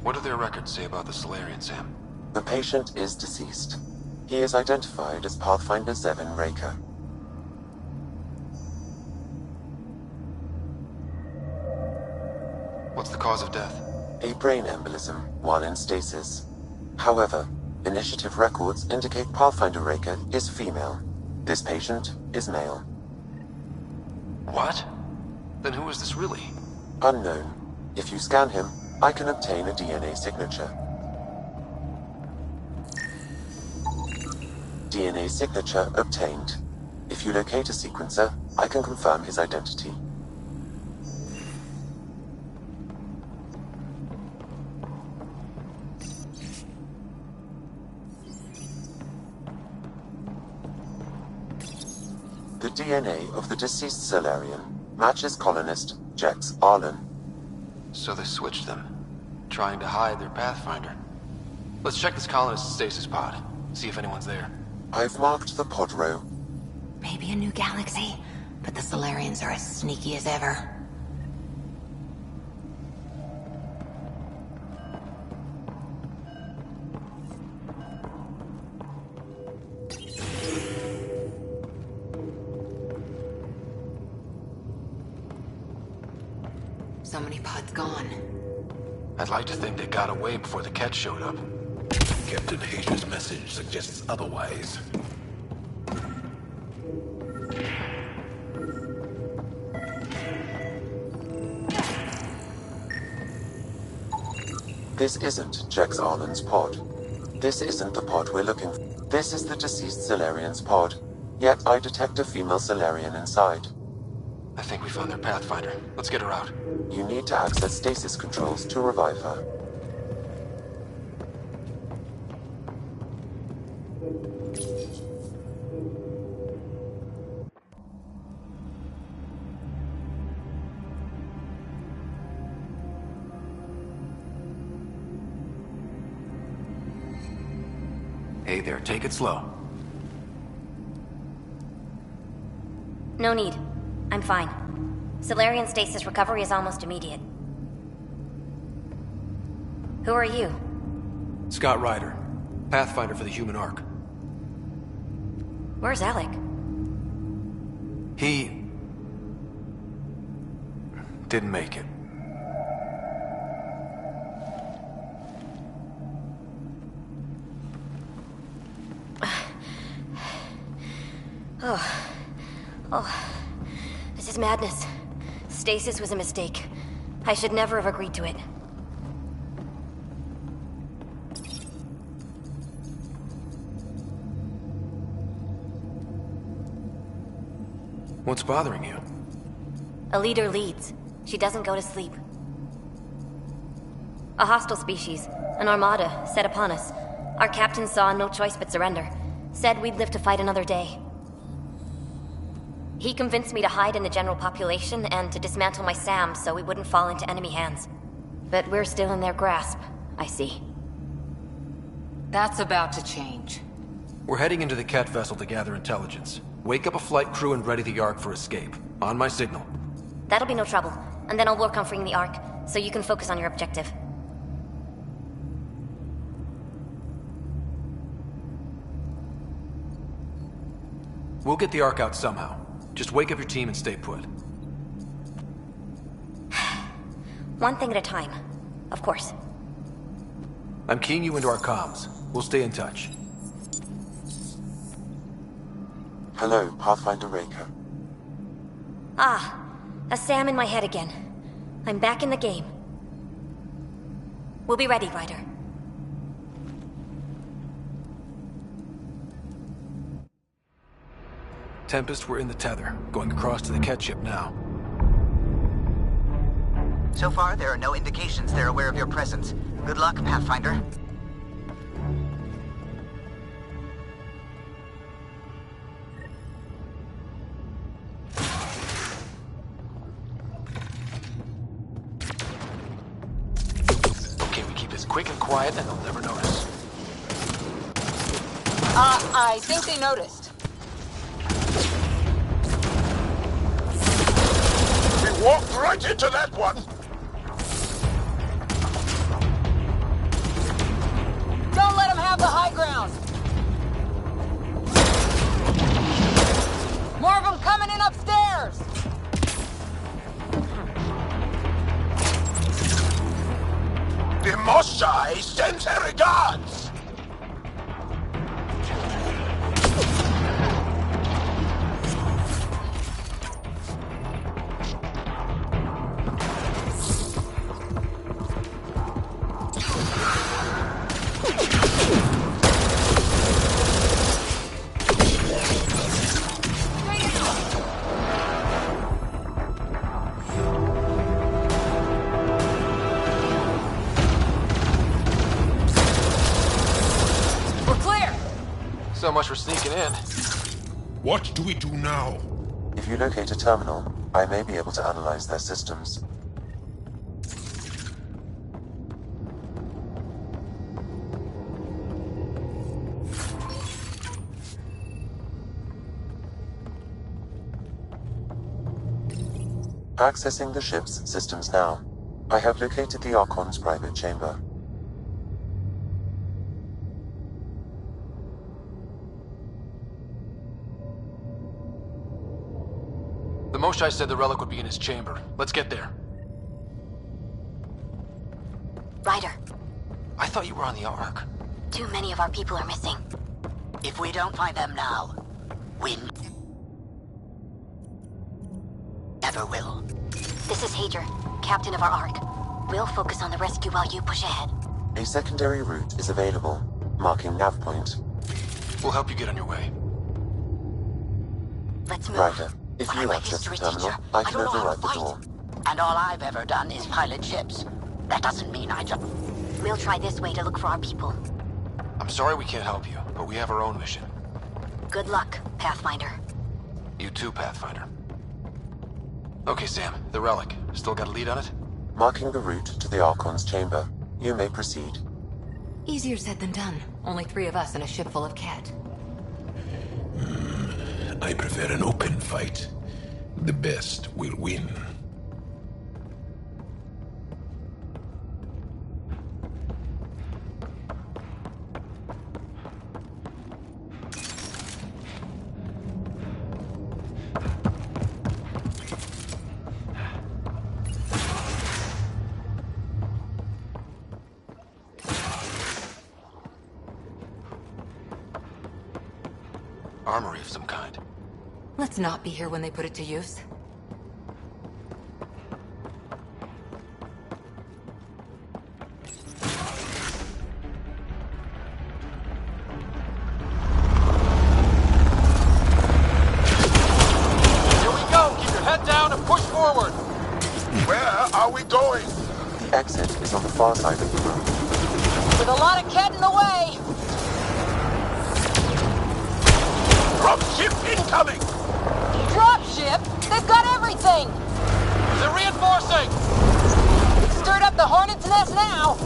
What do their records say about the Solarian, Sam? The patient is deceased. He is identified as Pathfinder Zevin Raker. What's the cause of death? A brain embolism while in stasis. However, initiative records indicate Pathfinder Raker is female. This patient is male. What? Then who is this really? Unknown. If you scan him, I can obtain a DNA signature. DNA signature obtained. If you locate a sequencer, I can confirm his identity. The DNA of the deceased Solarian matches colonist Jex Arlen. So they switched them, trying to hide their Pathfinder. Let's check this colonist's stasis pod, see if anyone's there. I've marked the pod row. Maybe a new galaxy, but the Solarians are as sneaky as ever. So many pods gone. I'd like to think they got away before the Ket showed up. Captain Hager's message suggests otherwise. This isn't Jex Arlen's pod. This isn't the pod we're looking for. This is the deceased Solarian's pod. Yet I detect a female Solarian inside. I think we found their Pathfinder. Let's get her out. You need to access stasis controls to revive her. Hey there, take it slow. No need. I'm fine. Solarian stasis recovery is almost immediate. Who are you? Scott Ryder, Pathfinder for the Human Ark. Where's Alec? He didn't make it. Oh, this is madness. Stasis was a mistake. I should never have agreed to it. What's bothering you? A leader leads. She doesn't go to sleep. A hostile species, an armada, set upon us. Our captain saw no choice but surrender. Said we'd live to fight another day. He convinced me to hide in the general population and to dismantle my SAM so we wouldn't fall into enemy hands. But we're still in their grasp, I see. That's about to change. We're heading into the Ket vessel to gather intelligence. Wake up a flight crew and ready the Ark for escape. On my signal. That'll be no trouble, and then I'll work on freeing the Ark, so you can focus on your objective. We'll get the Ark out somehow. Just wake up your team and stay put. One thing at a time, of course. I'm keying you into our comms. We'll stay in touch. Hello, Pathfinder Raker. Ah, a SAM in my head again. I'm back in the game. We'll be ready, Ryder. Tempest, we're in the tether, going across to the Ket ship now. So far, there are no indications they're aware of your presence. Good luck, Pathfinder. quick and quiet and they'll never notice. I think they noticed. We walked right into that one. Don't let them have the high ground. More of them coming in upstairs. The Moshai sends her regards. So much for sneaking in. What do we do now? If you locate a terminal, I may be able to analyze their systems. Accessing the ship's systems now. I have located the Archon's private chamber. The Moshai said the relic would be in his chamber. Let's get there. Ryder, I thought you were on the Ark. too many of our people are missing. If we don't find them now, we never will. This is Hager, captain of our Ark. We'll focus on the rescue while you push ahead. A secondary route is available, marking nav point. We'll help you get on your way. Let's move. Ryder, if you access the terminal, I can override the door. And all I've ever done is pilot ships. That doesn't mean I just... We'll try this way to look for our people. I'm sorry we can't help you, but we have our own mission. Good luck, Pathfinder. You too, Pathfinder. Okay, Sam, the relic. Still got a lead on it? Marking the route to the Archon's chamber. You may proceed. Easier said than done. Only 3 of us in a ship full of cat. I prefer an open fight. The best will win. Armory of some kind. Let's not be here when they put it to use. Here we go! Keep your head down and push forward! Where are we going? The exit is on the far side of the room. With a lot of cat in the way! Dropship incoming! Dropship? They've got everything! They're reinforcing! Stirred up the hornet's nest now!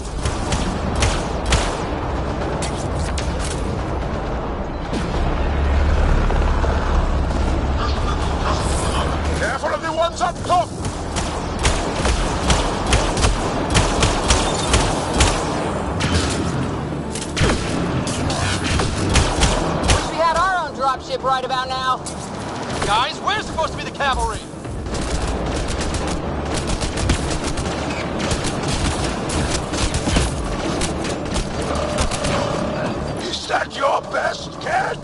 Careful of the ones up top! Wish we had our own dropship right about now. Guys, we're supposed to be the cavalry! Is that your best, cat?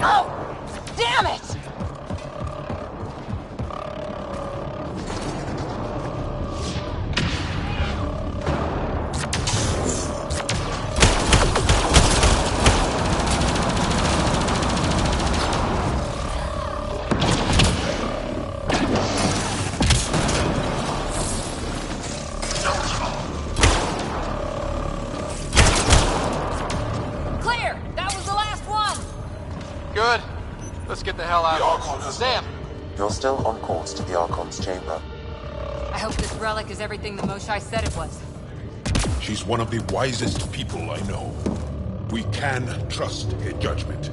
Oh! Damn it! Good. Let's get the hell out. Sam! You're still on course to the Archon's chamber. I hope this relic is everything the Moshai said it was. She's one of the wisest people I know. We can trust her judgment.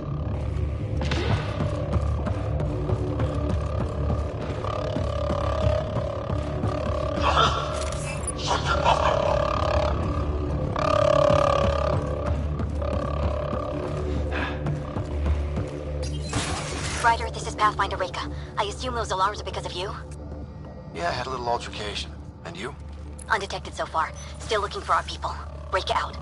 Ryder, this is Pathfinder Reka. I assume those alarms are because of you? Yeah, I had a little altercation. And you? Undetected so far. Still looking for our people. Reka out.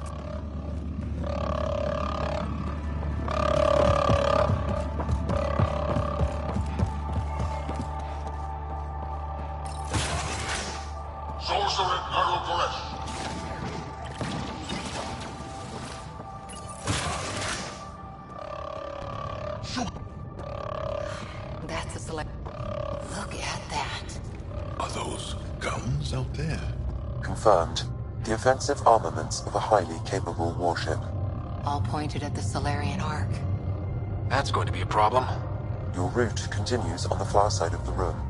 That's a select. Look at that. Are those guns out there? Confirmed. The offensive armaments of a highly capable warship. All pointed at the Solarian Ark. That's going to be a problem. Your route continues on the far side of the room.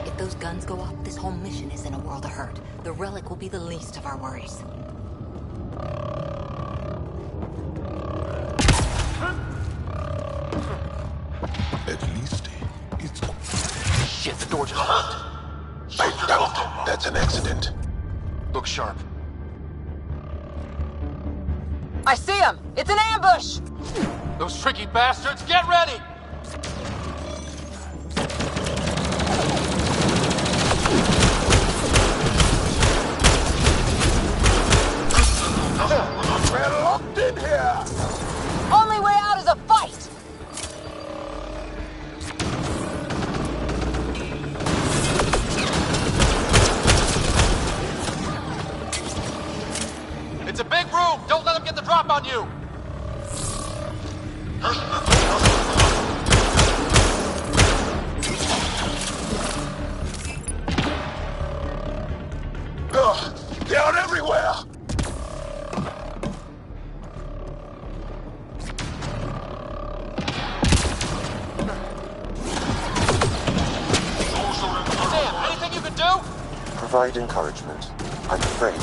If those guns go off, this whole mission is in a world of hurt. The relic will be the least of our worries. At least it's... Shit, the door just locked. I doubt that's an accident. Look sharp. I see him! It's an ambush! Those tricky bastards, get ready! We're locked in here! Only way out is a fight! It's a big room! Don't let them get the drop on you! Ugh, they're everywhere! Sam, anything you can do? Provide encouragement. I'm afraid.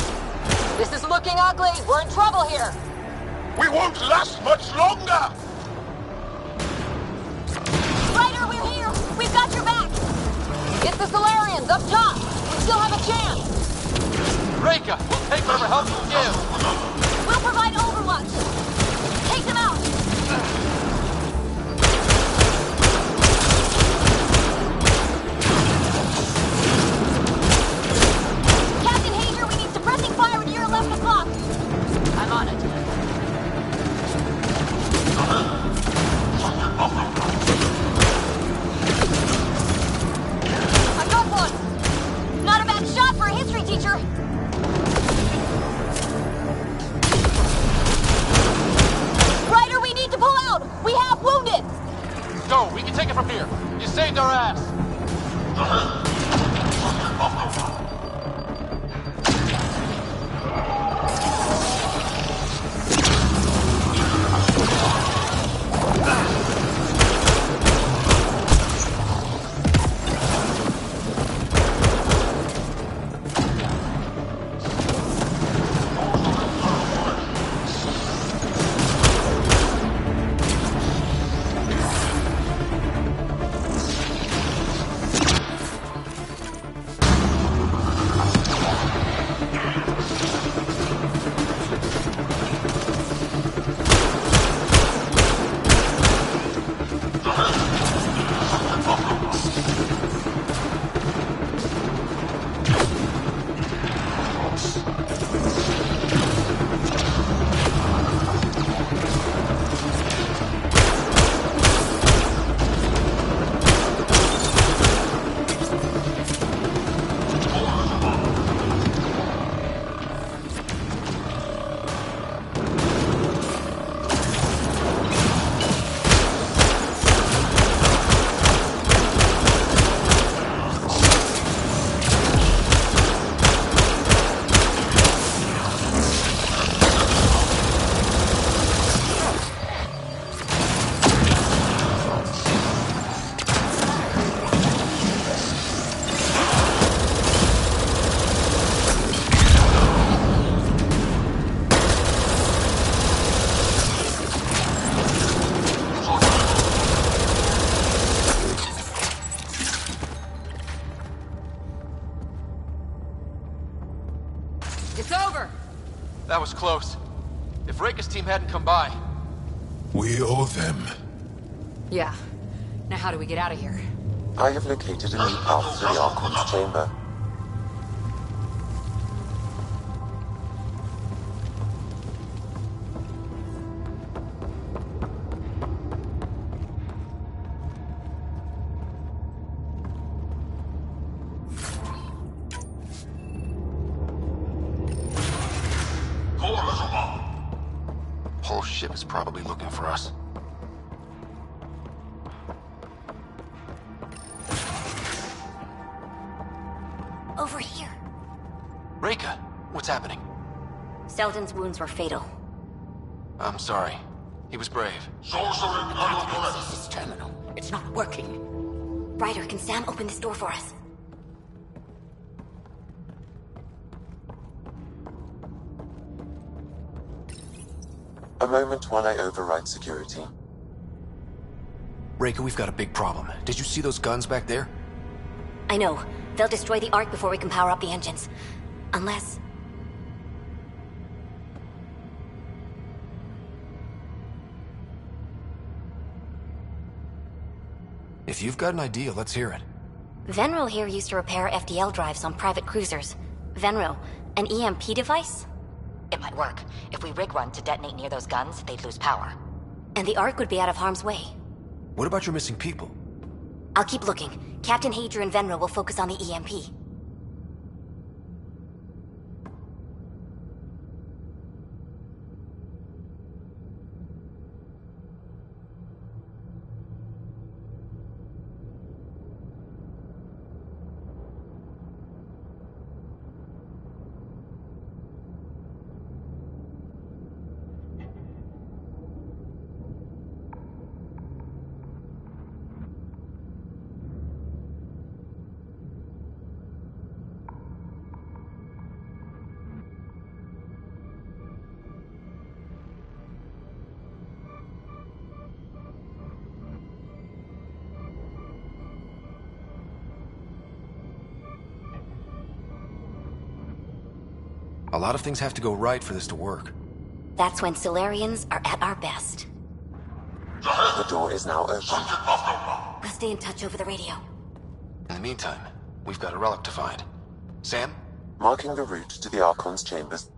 This is looking ugly! We're in trouble here! We won't last much longer! Ryder, we're here! We've got your back! It's the Solarians, up top! We still have a chance! Reka, we'll take whatever help you can give! We'll provide overwatch! Take them out! Captain Hager, we need suppressing fire near 11 o'clock! I'm on it. I got one! Not a bad shot for a history teacher! Ryder, we need to pull out! We have wounded! Go, we can take it from here. You saved our ass. It's over! That was close. If Reika's team hadn't come by... We owe them. Yeah. Now how do we get out of here? I have located a new path to the Archon's chamber. Whole ship is probably looking for us. Over here. Reika, what's happening? Selden's wounds were fatal. I'm sorry. He was brave. This is terminal. It's not working. Ryder, can Sam open this door for us? A moment while I override security. Reika, we've got a big problem. Did you see those guns back there? I know. They'll destroy the Ark before we can power up the engines. Unless... If you've got an idea, let's hear it. Venro here used to repair FDL drives on private cruisers. Venro, an EMP device? It might work. If we rig one to detonate near those guns, they'd lose power. And the Ark would be out of harm's way. What about your missing people? I'll keep looking. Captain Hadrian and Venro will focus on the EMP. A lot of things have to go right for this to work. That's when Solarians are at our best. The door is now open. We'll stay in touch over the radio. In the meantime, we've got a relic to find. Sam? Marking the route to the Archon's chambers.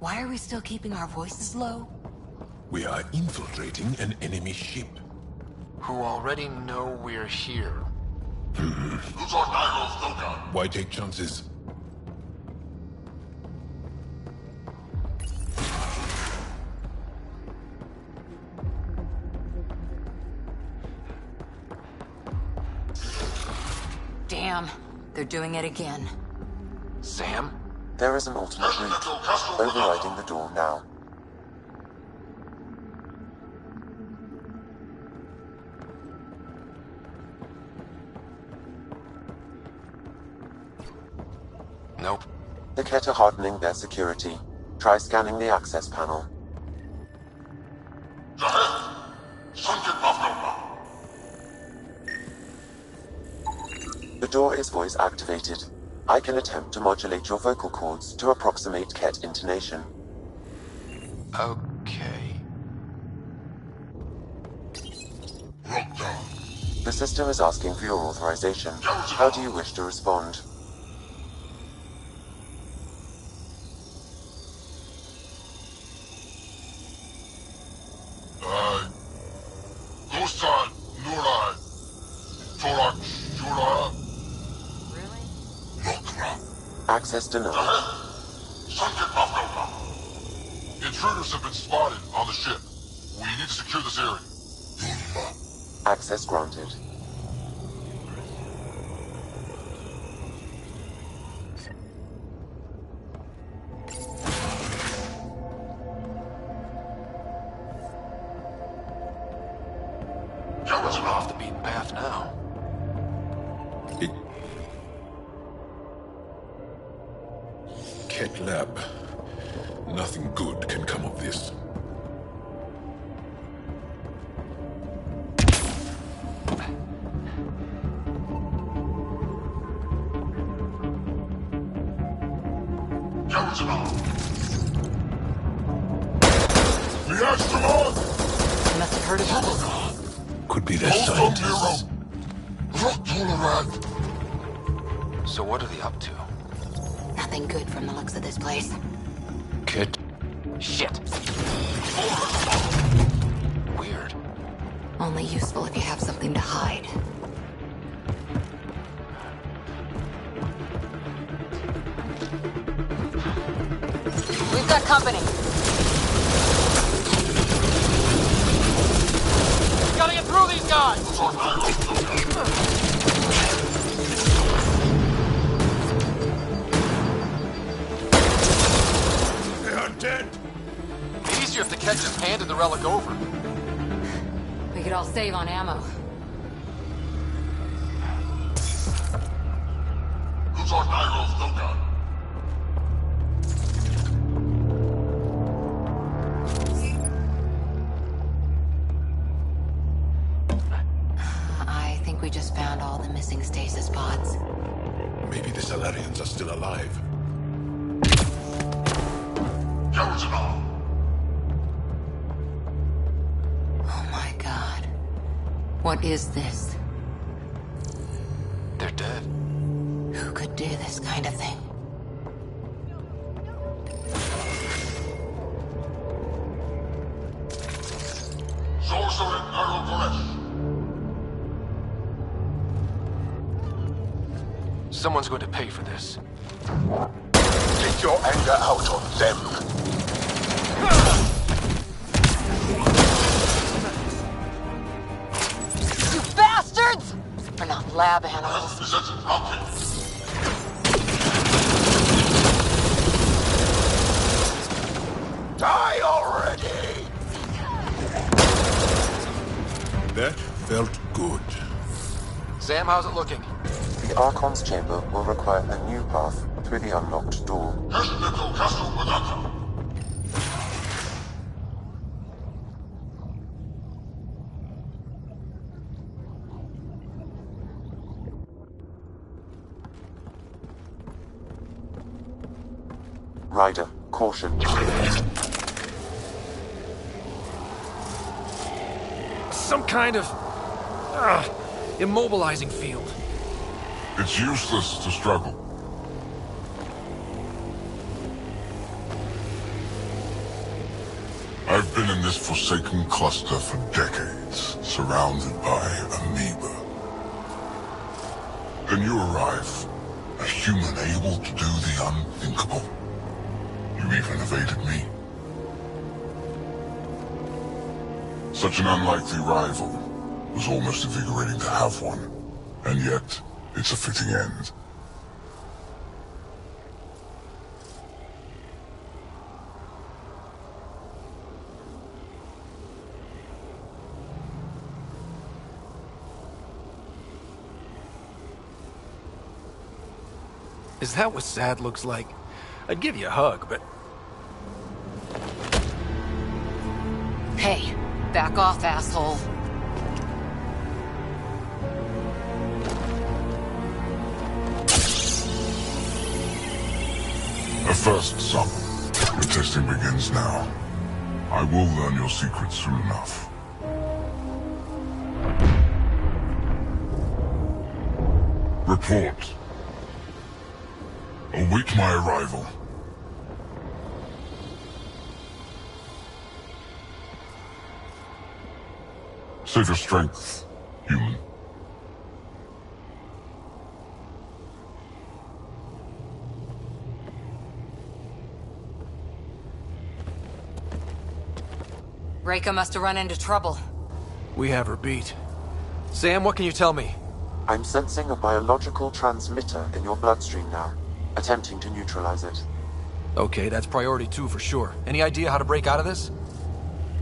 Why are we still keeping our voices low? We are infiltrating an enemy ship. Who already know we're here. Why take chances? Damn, they're doing it again. Sam? There is an alternate route. Overriding the door now. Nope. The Kett are hardening their security. Try scanning the access panel. The door is voice activated. I can attempt to modulate your vocal cords to approximate Kett intonation. Okay. The system is asking for your authorization. How do you wish to respond? Access denied. Intruders have been spotted on the ship. We need to secure this area. Access granted. We're off the beaten path now. Kett Lab. Nothing good can come of this. They must have heard of us. Could be their scientists. So what are they up to? Nothing good from the looks of this place. Kid. Shit. Weird. Only useful if you have something to hide. We've got company. Gotta get through these guys! They are dead. Easier if the Ket just handed the relic over. We could all save on ammo. I think we just found all the missing stasis pods. Maybe the Salarians are still alive. Oh my god. What is this? They're dead. Who could do this kind of thing? Someone's going to pay for this. Take your anger out on them. You bastards! We're not lab animals. Die already! That felt good. Sam, how's it looking? The Archon's chamber will require a new path through the unlocked door. Ryder, caution. Some kind of immobilizing field. It's useless to struggle. I've been in this forsaken cluster for decades, surrounded by amoeba. Then you arrive, a human able to do the unthinkable. You even evaded me. Such an unlikely rival. Was almost invigorating to have one. And yet, it's a fitting end. Is that what sad looks like? I'd give you a hug, but... Hey, back off, asshole. A first, son. The testing begins now. I will learn your secrets soon enough. Report. Await my arrival. Save your strength, human. Reika must have run into trouble. We have her beat. Sam, what can you tell me? I'm sensing a biological transmitter in your bloodstream now, attempting to neutralize it. Okay, that's priority 2 for sure. Any idea how to break out of this?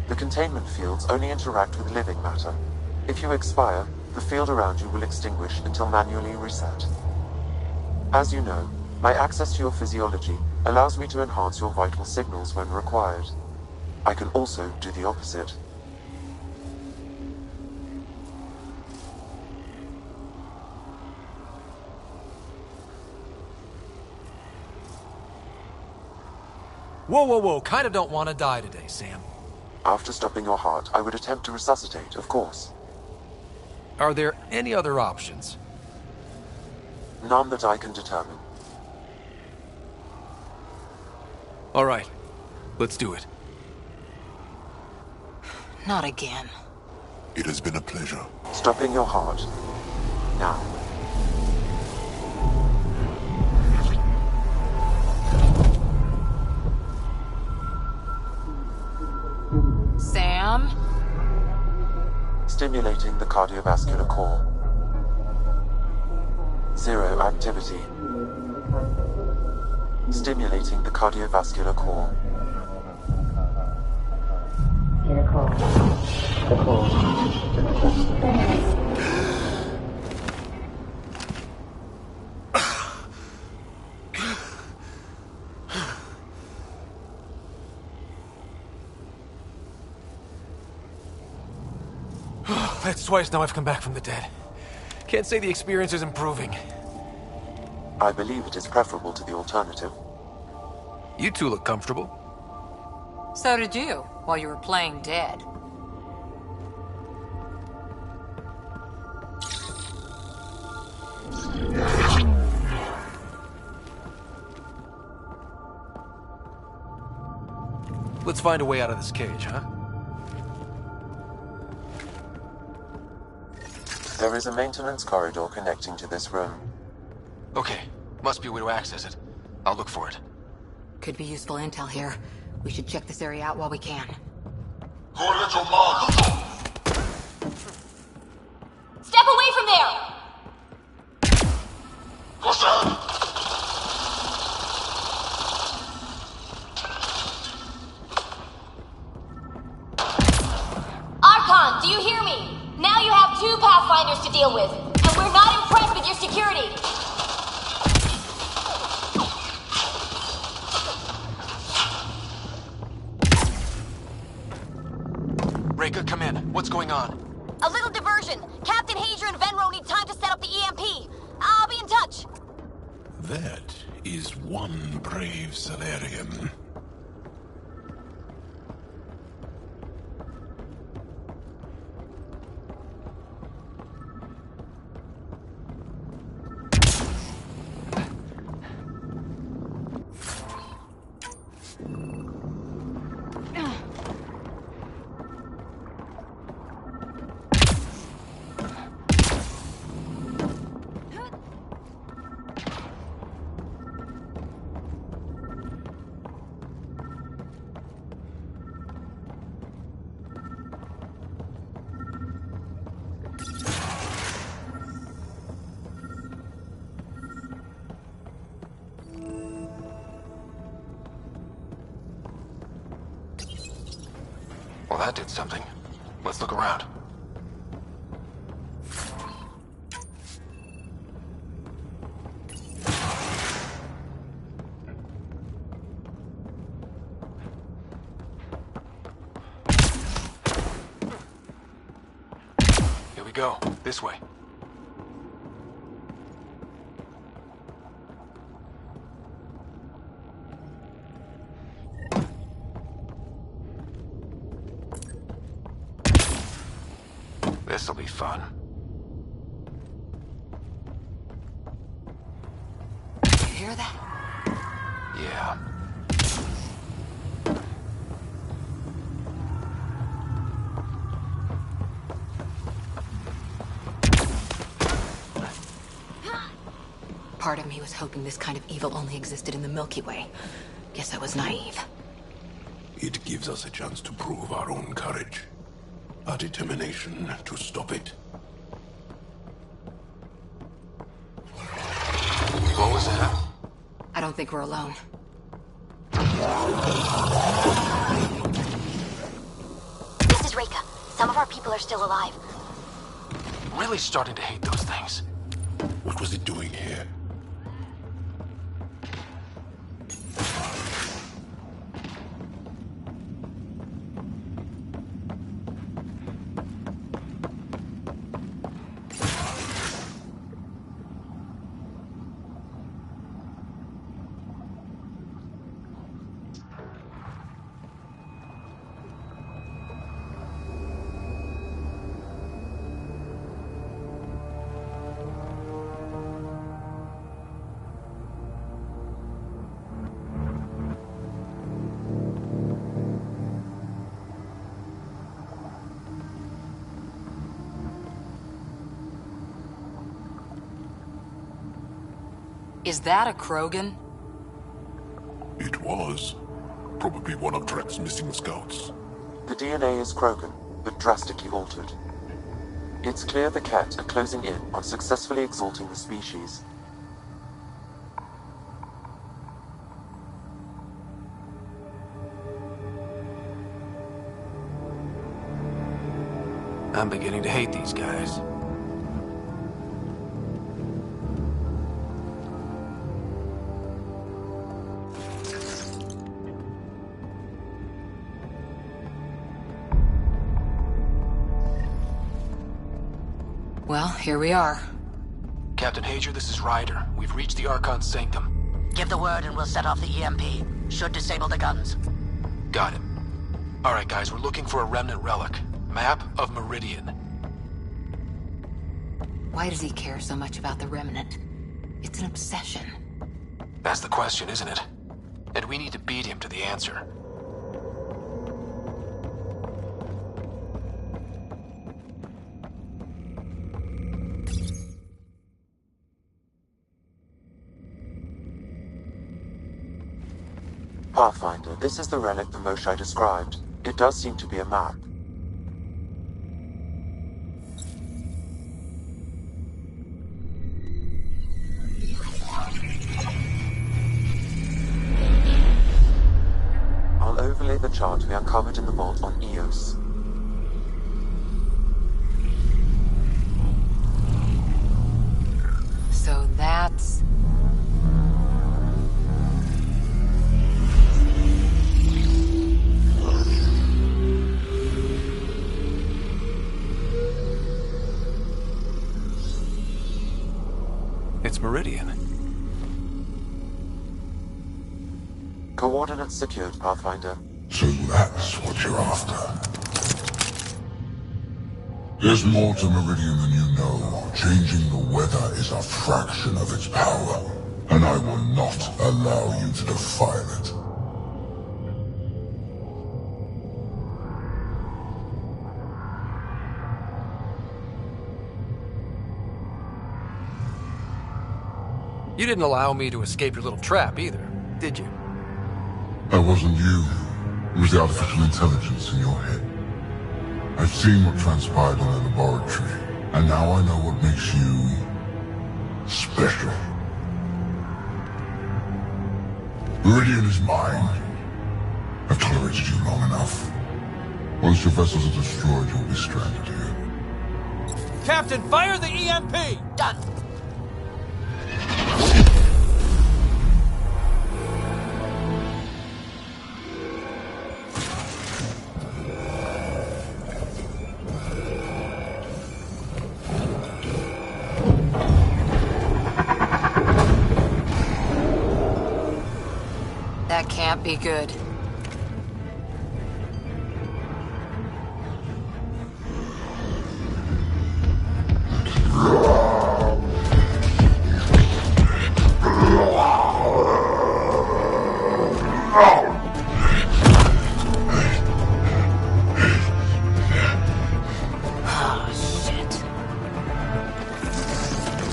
The containment fields only interact with living matter. If you expire, the field around you will extinguish until manually reset. As you know, my access to your physiology allows me to enhance your vital signals when required. I can also do the opposite. Whoa, whoa, whoa. Kinda don't want to die today, Sam. After stopping your heart, I would attempt to resuscitate, of course. Are there any other options? None that I can determine. All right. Let's do it. Not again. It has been a pleasure. Stopping your heart. Now. Sam? Stimulating the cardiovascular core. Zero activity. Stimulating the cardiovascular core. That's twice now I've come back from the dead. Can't say the experience is improving. I believe it is preferable to the alternative. You two look comfortable. So did you, while you were playing dead. Let's find a way out of this cage, huh? There is a maintenance corridor connecting to this room. Okay. Must be a way to access it. I'll look for it. Could be useful intel here. We should check this area out while we can. Step away from there! Archon, do you hear me? Now you have 2 Pathfinders to deal with, and we're not impressed with your security. Reka, come in. What's going on? A little diversion. Captain Hager and Venro need time to set up the EMP. I'll be in touch. That is one brave Salarian. Well, that did something. Let's look around. Here we go. This way. This'll be fun. You hear that? Yeah. Part of me was hoping this kind of evil only existed in the Milky Way. Guess I was naive. It gives us a chance to prove our own courage. Our determination to stop it. What was that? I don't think we're alone. This is Reka. Some of our people are still alive. Really starting to hate those things. What was it doing here? Is that a Krogan? It was. Probably one of Drek's missing scouts. The DNA is Krogan, but drastically altered. It's clear the Ket are closing in on successfully exalting the species. I'm beginning to hate these guys. Well, here we are. Captain Hager, this is Ryder. We've reached the Archon's sanctum. Give the word and we'll set off the EMP. Should disable the guns. Got it. All right, guys, we're looking for a remnant relic. Map of Meridian. Why does he care so much about the Remnant? It's an obsession. That's the question, isn't it? And we need to beat him to the answer. Pathfinder, this is the relic the Moshai described. It does seem to be a map. I'll overlay the chart we uncovered in the vault on EOS. So that's... It's Meridian. Coordinates secured, Pathfinder. So that's what you're after. There's more to Meridian than you know. Changing the weather is a fraction of its power, and I will not allow you to defile it. You didn't allow me to escape your little trap either, did you? That wasn't you. It was the artificial intelligence in your head. I've seen what transpired in the laboratory, and now I know what makes you... special. Meridian is mine. I've tolerated you long enough. Once your vessels are destroyed, you'll be stranded here. Captain, fire the EMP! Done. That can't be good.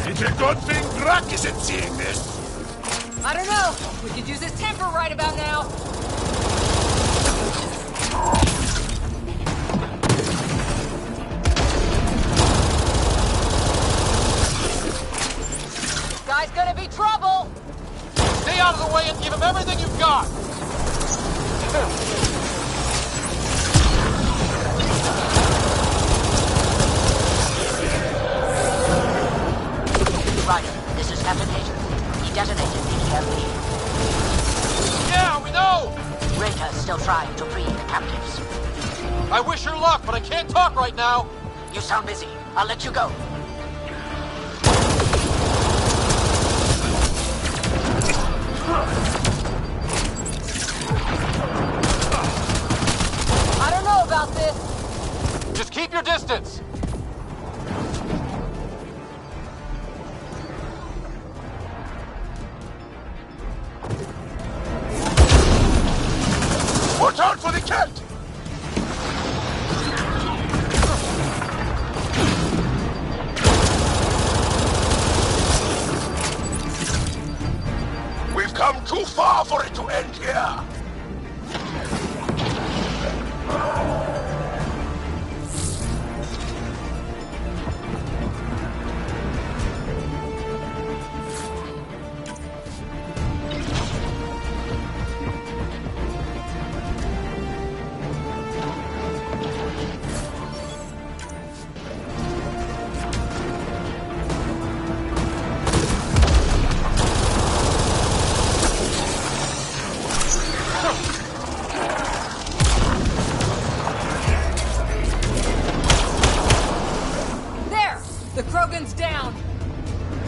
It's a good thing Drak isn't seeing this. I don't know. We could use his temper right about now. Guy's gonna be trouble. Stay out of the way and give him everything you've got. Ryder, this is Captain Hager. He detonated the EMP. Yeah, we know! Rita's still trying to free the captives. I wish her luck, but I can't talk right now. You sound busy. I'll let you go. I don't know about this. Just keep your distance. Watch out for the cat! far for it to end here!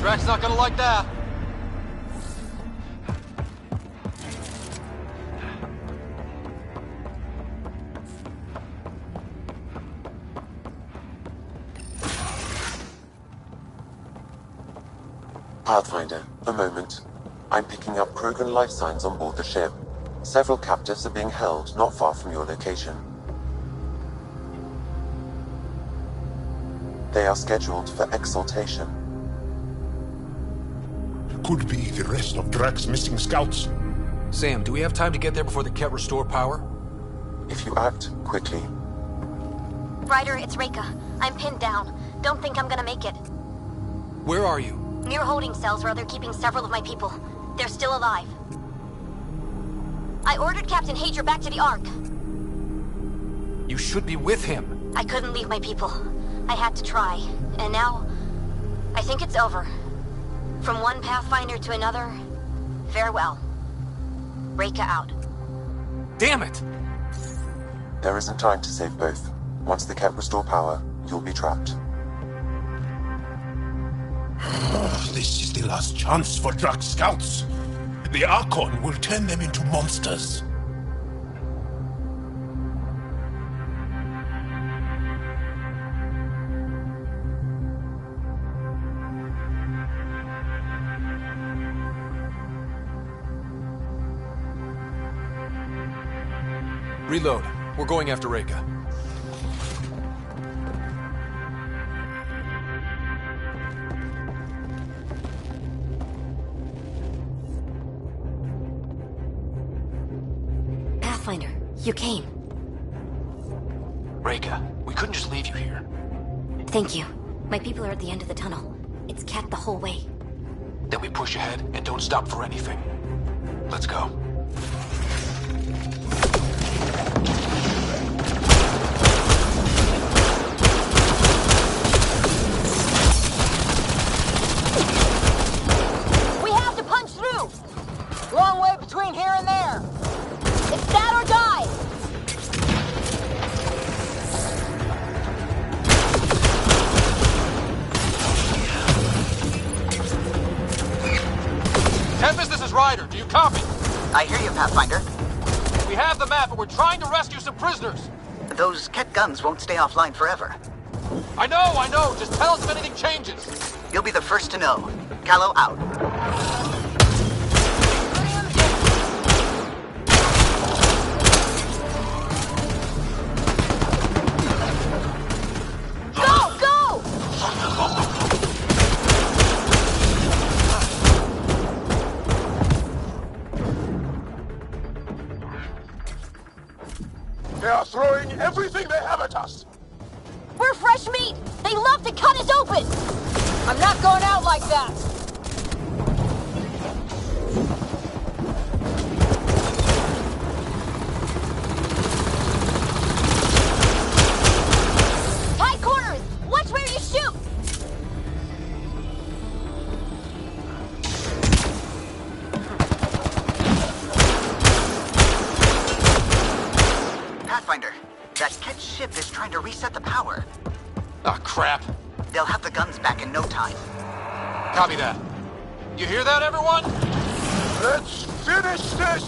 Drax's not gonna like that. Pathfinder, a moment. I'm picking up Krogan life signs on board the ship. Several captives are being held not far from your location. They are scheduled for exaltation. Could be the rest of Drax's missing scouts. Sam, do we have time to get there before the Ket restore power? If you act quickly. Ryder, it's Reika. I'm pinned down. Don't think I'm gonna make it. Where are you? Near holding cells where they're keeping several of my people. They're still alive. I ordered Captain Hager back to the Ark. You should be with him. I couldn't leave my people. I had to try. And now, I think it's over. From one Pathfinder to another, farewell. Reika out. Damn it! There isn't time to save both. Once the Ket restore power, you'll be trapped. This is the last chance for Drax scouts. The Archon will turn them into monsters. Reload. We're going after Reika. Pathfinder, you came. Reika, we couldn't just leave you here. Thank you. My people are at the end of the tunnel. It's Ket the whole way. Then we push ahead and don't stop for anything. Let's go. Long way between here and there. It's that or die. Tempest, this is Ryder. Do you copy? I hear you, Pathfinder. We have the map, but we're trying to rescue some prisoners. Those Ket guns won't stay offline forever. I know. Just tell us if anything changes. You'll be the first to know. Callow out. They are throwing everything they have at us! We're fresh meat! They love to cut us open! I'm not going out like that! Tight corners! Watch where you shoot! Pathfinder, that Ket ship is trying to reset the power. Ah, crap. They'll have the guns back in no time. Copy that. You hear that, everyone? Let's finish this!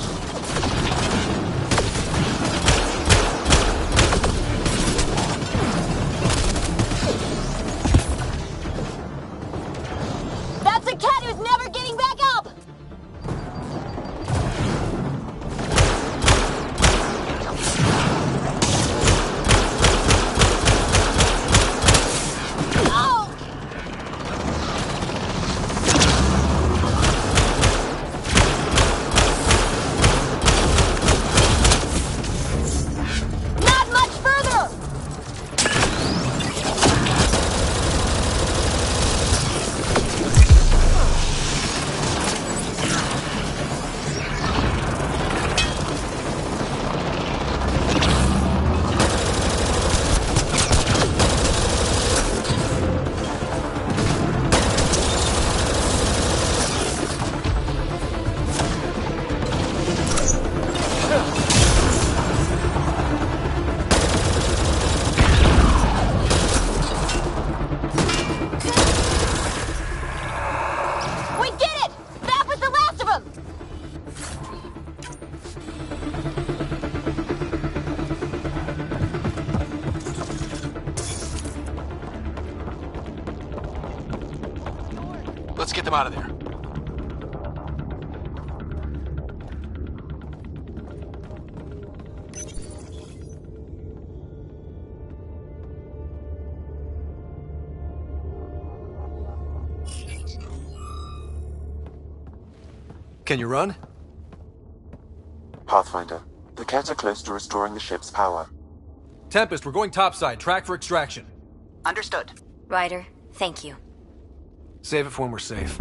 That's a Ket who's never getting back up! Let's get them out of there. Can you run? Pathfinder, the Ket are close to restoring the ship's power. Tempest, we're going topside. Track for extraction. Understood. Ryder, thank you. Save it for when we're safe.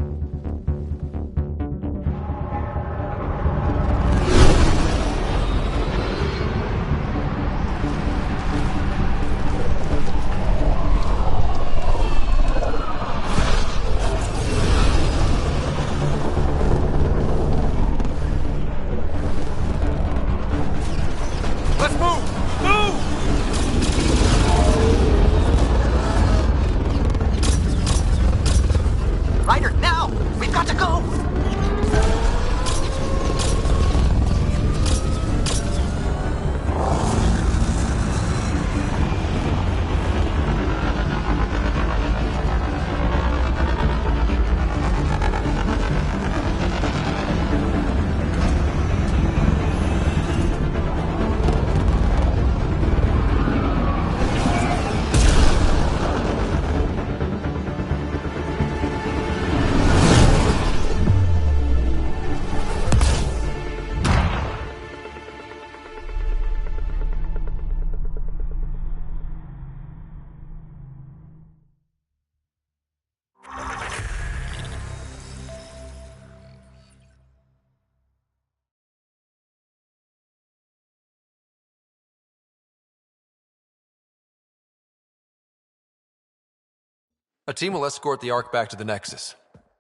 A team will escort the Ark back to the Nexus.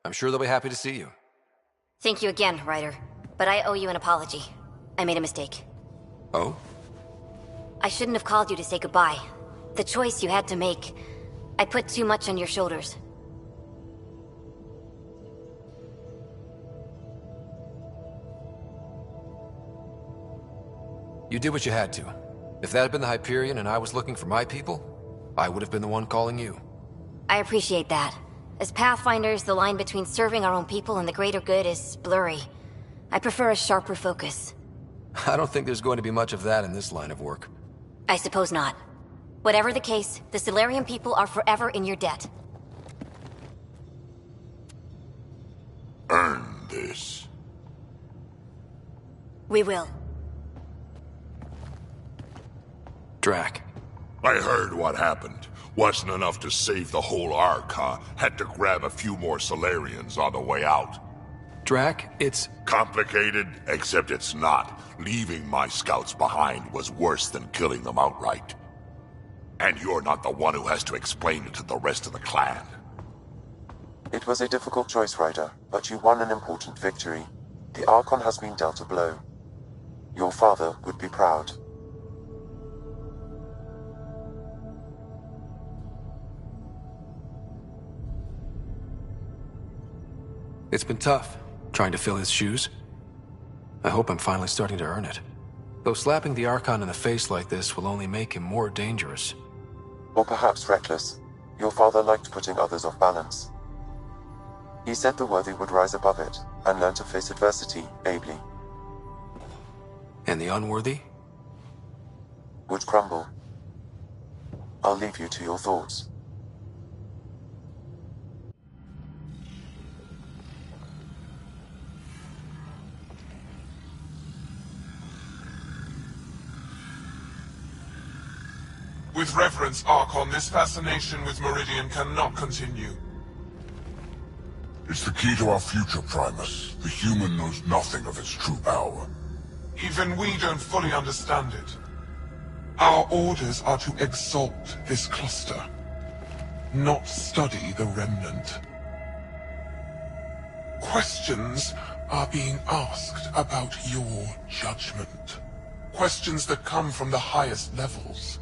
I'm sure they'll be happy to see you. Thank you again, Ryder. But I owe you an apology. I made a mistake. Oh? I shouldn't have called you to say goodbye. The choice you had to make. I put too much on your shoulders. You did what you had to. If that had been the Hyperion and I was looking for my people, I would have been the one calling you. I appreciate that. As Pathfinders, the line between serving our own people and the greater good is blurry. I prefer a sharper focus. I don't think there's going to be much of that in this line of work. I suppose not. Whatever the case, the Solarian people are forever in your debt. Earn this. We will. Drac. I heard what happened. Wasn't enough to save the whole Ark, huh? Had to grab a few more Solarians on the way out. Drac, it's... complicated, except it's not. Leaving my scouts behind was worse than killing them outright. And you're not the one who has to explain it to the rest of the clan. It was a difficult choice, Ryder, but you won an important victory. The Archon has been dealt a blow. Your father would be proud. It's been tough, trying to fill his shoes. I hope I'm finally starting to earn it. Though slapping the Archon in the face like this will only make him more dangerous. Or perhaps reckless. Your father liked putting others off balance. He said the worthy would rise above it, and learn to face adversity ably. And the unworthy? Would crumble. I'll leave you to your thoughts. With reverence, Archon, this fascination with Meridian cannot continue. It's the key to our future, Primus. The human knows nothing of its true power. Even we don't fully understand it. Our orders are to exalt this cluster, not study the remnant. Questions are being asked about your judgment. Questions that come from the highest levels.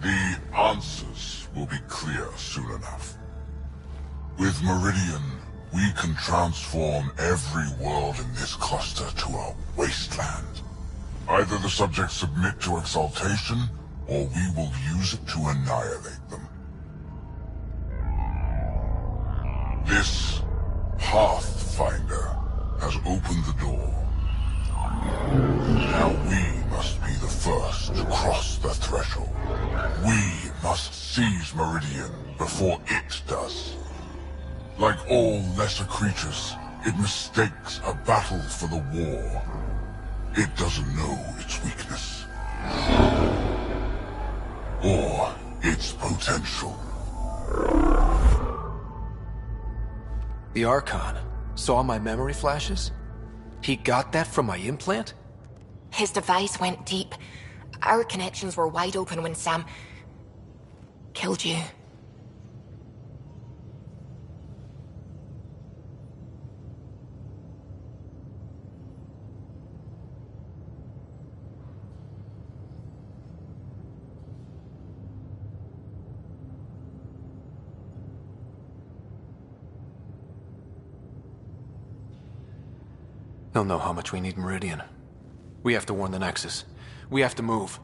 The answers will be clear soon enough. With Meridian, we can transform every world in this cluster to a wasteland. Either the subjects submit to exaltation, or we will use it to annihilate them. This Now we must be the first to cross the threshold. We must seize Meridian before it does. Like all lesser creatures, it mistakes a battle for the war. It doesn't know its weakness. Or its potential. The Archon saw my memory flashes? He got that from my implant? His device went deep. Our connections were wide open when Sam killed you. They'll know how much we need Meridian. We have to warn the Nexus. We have to move.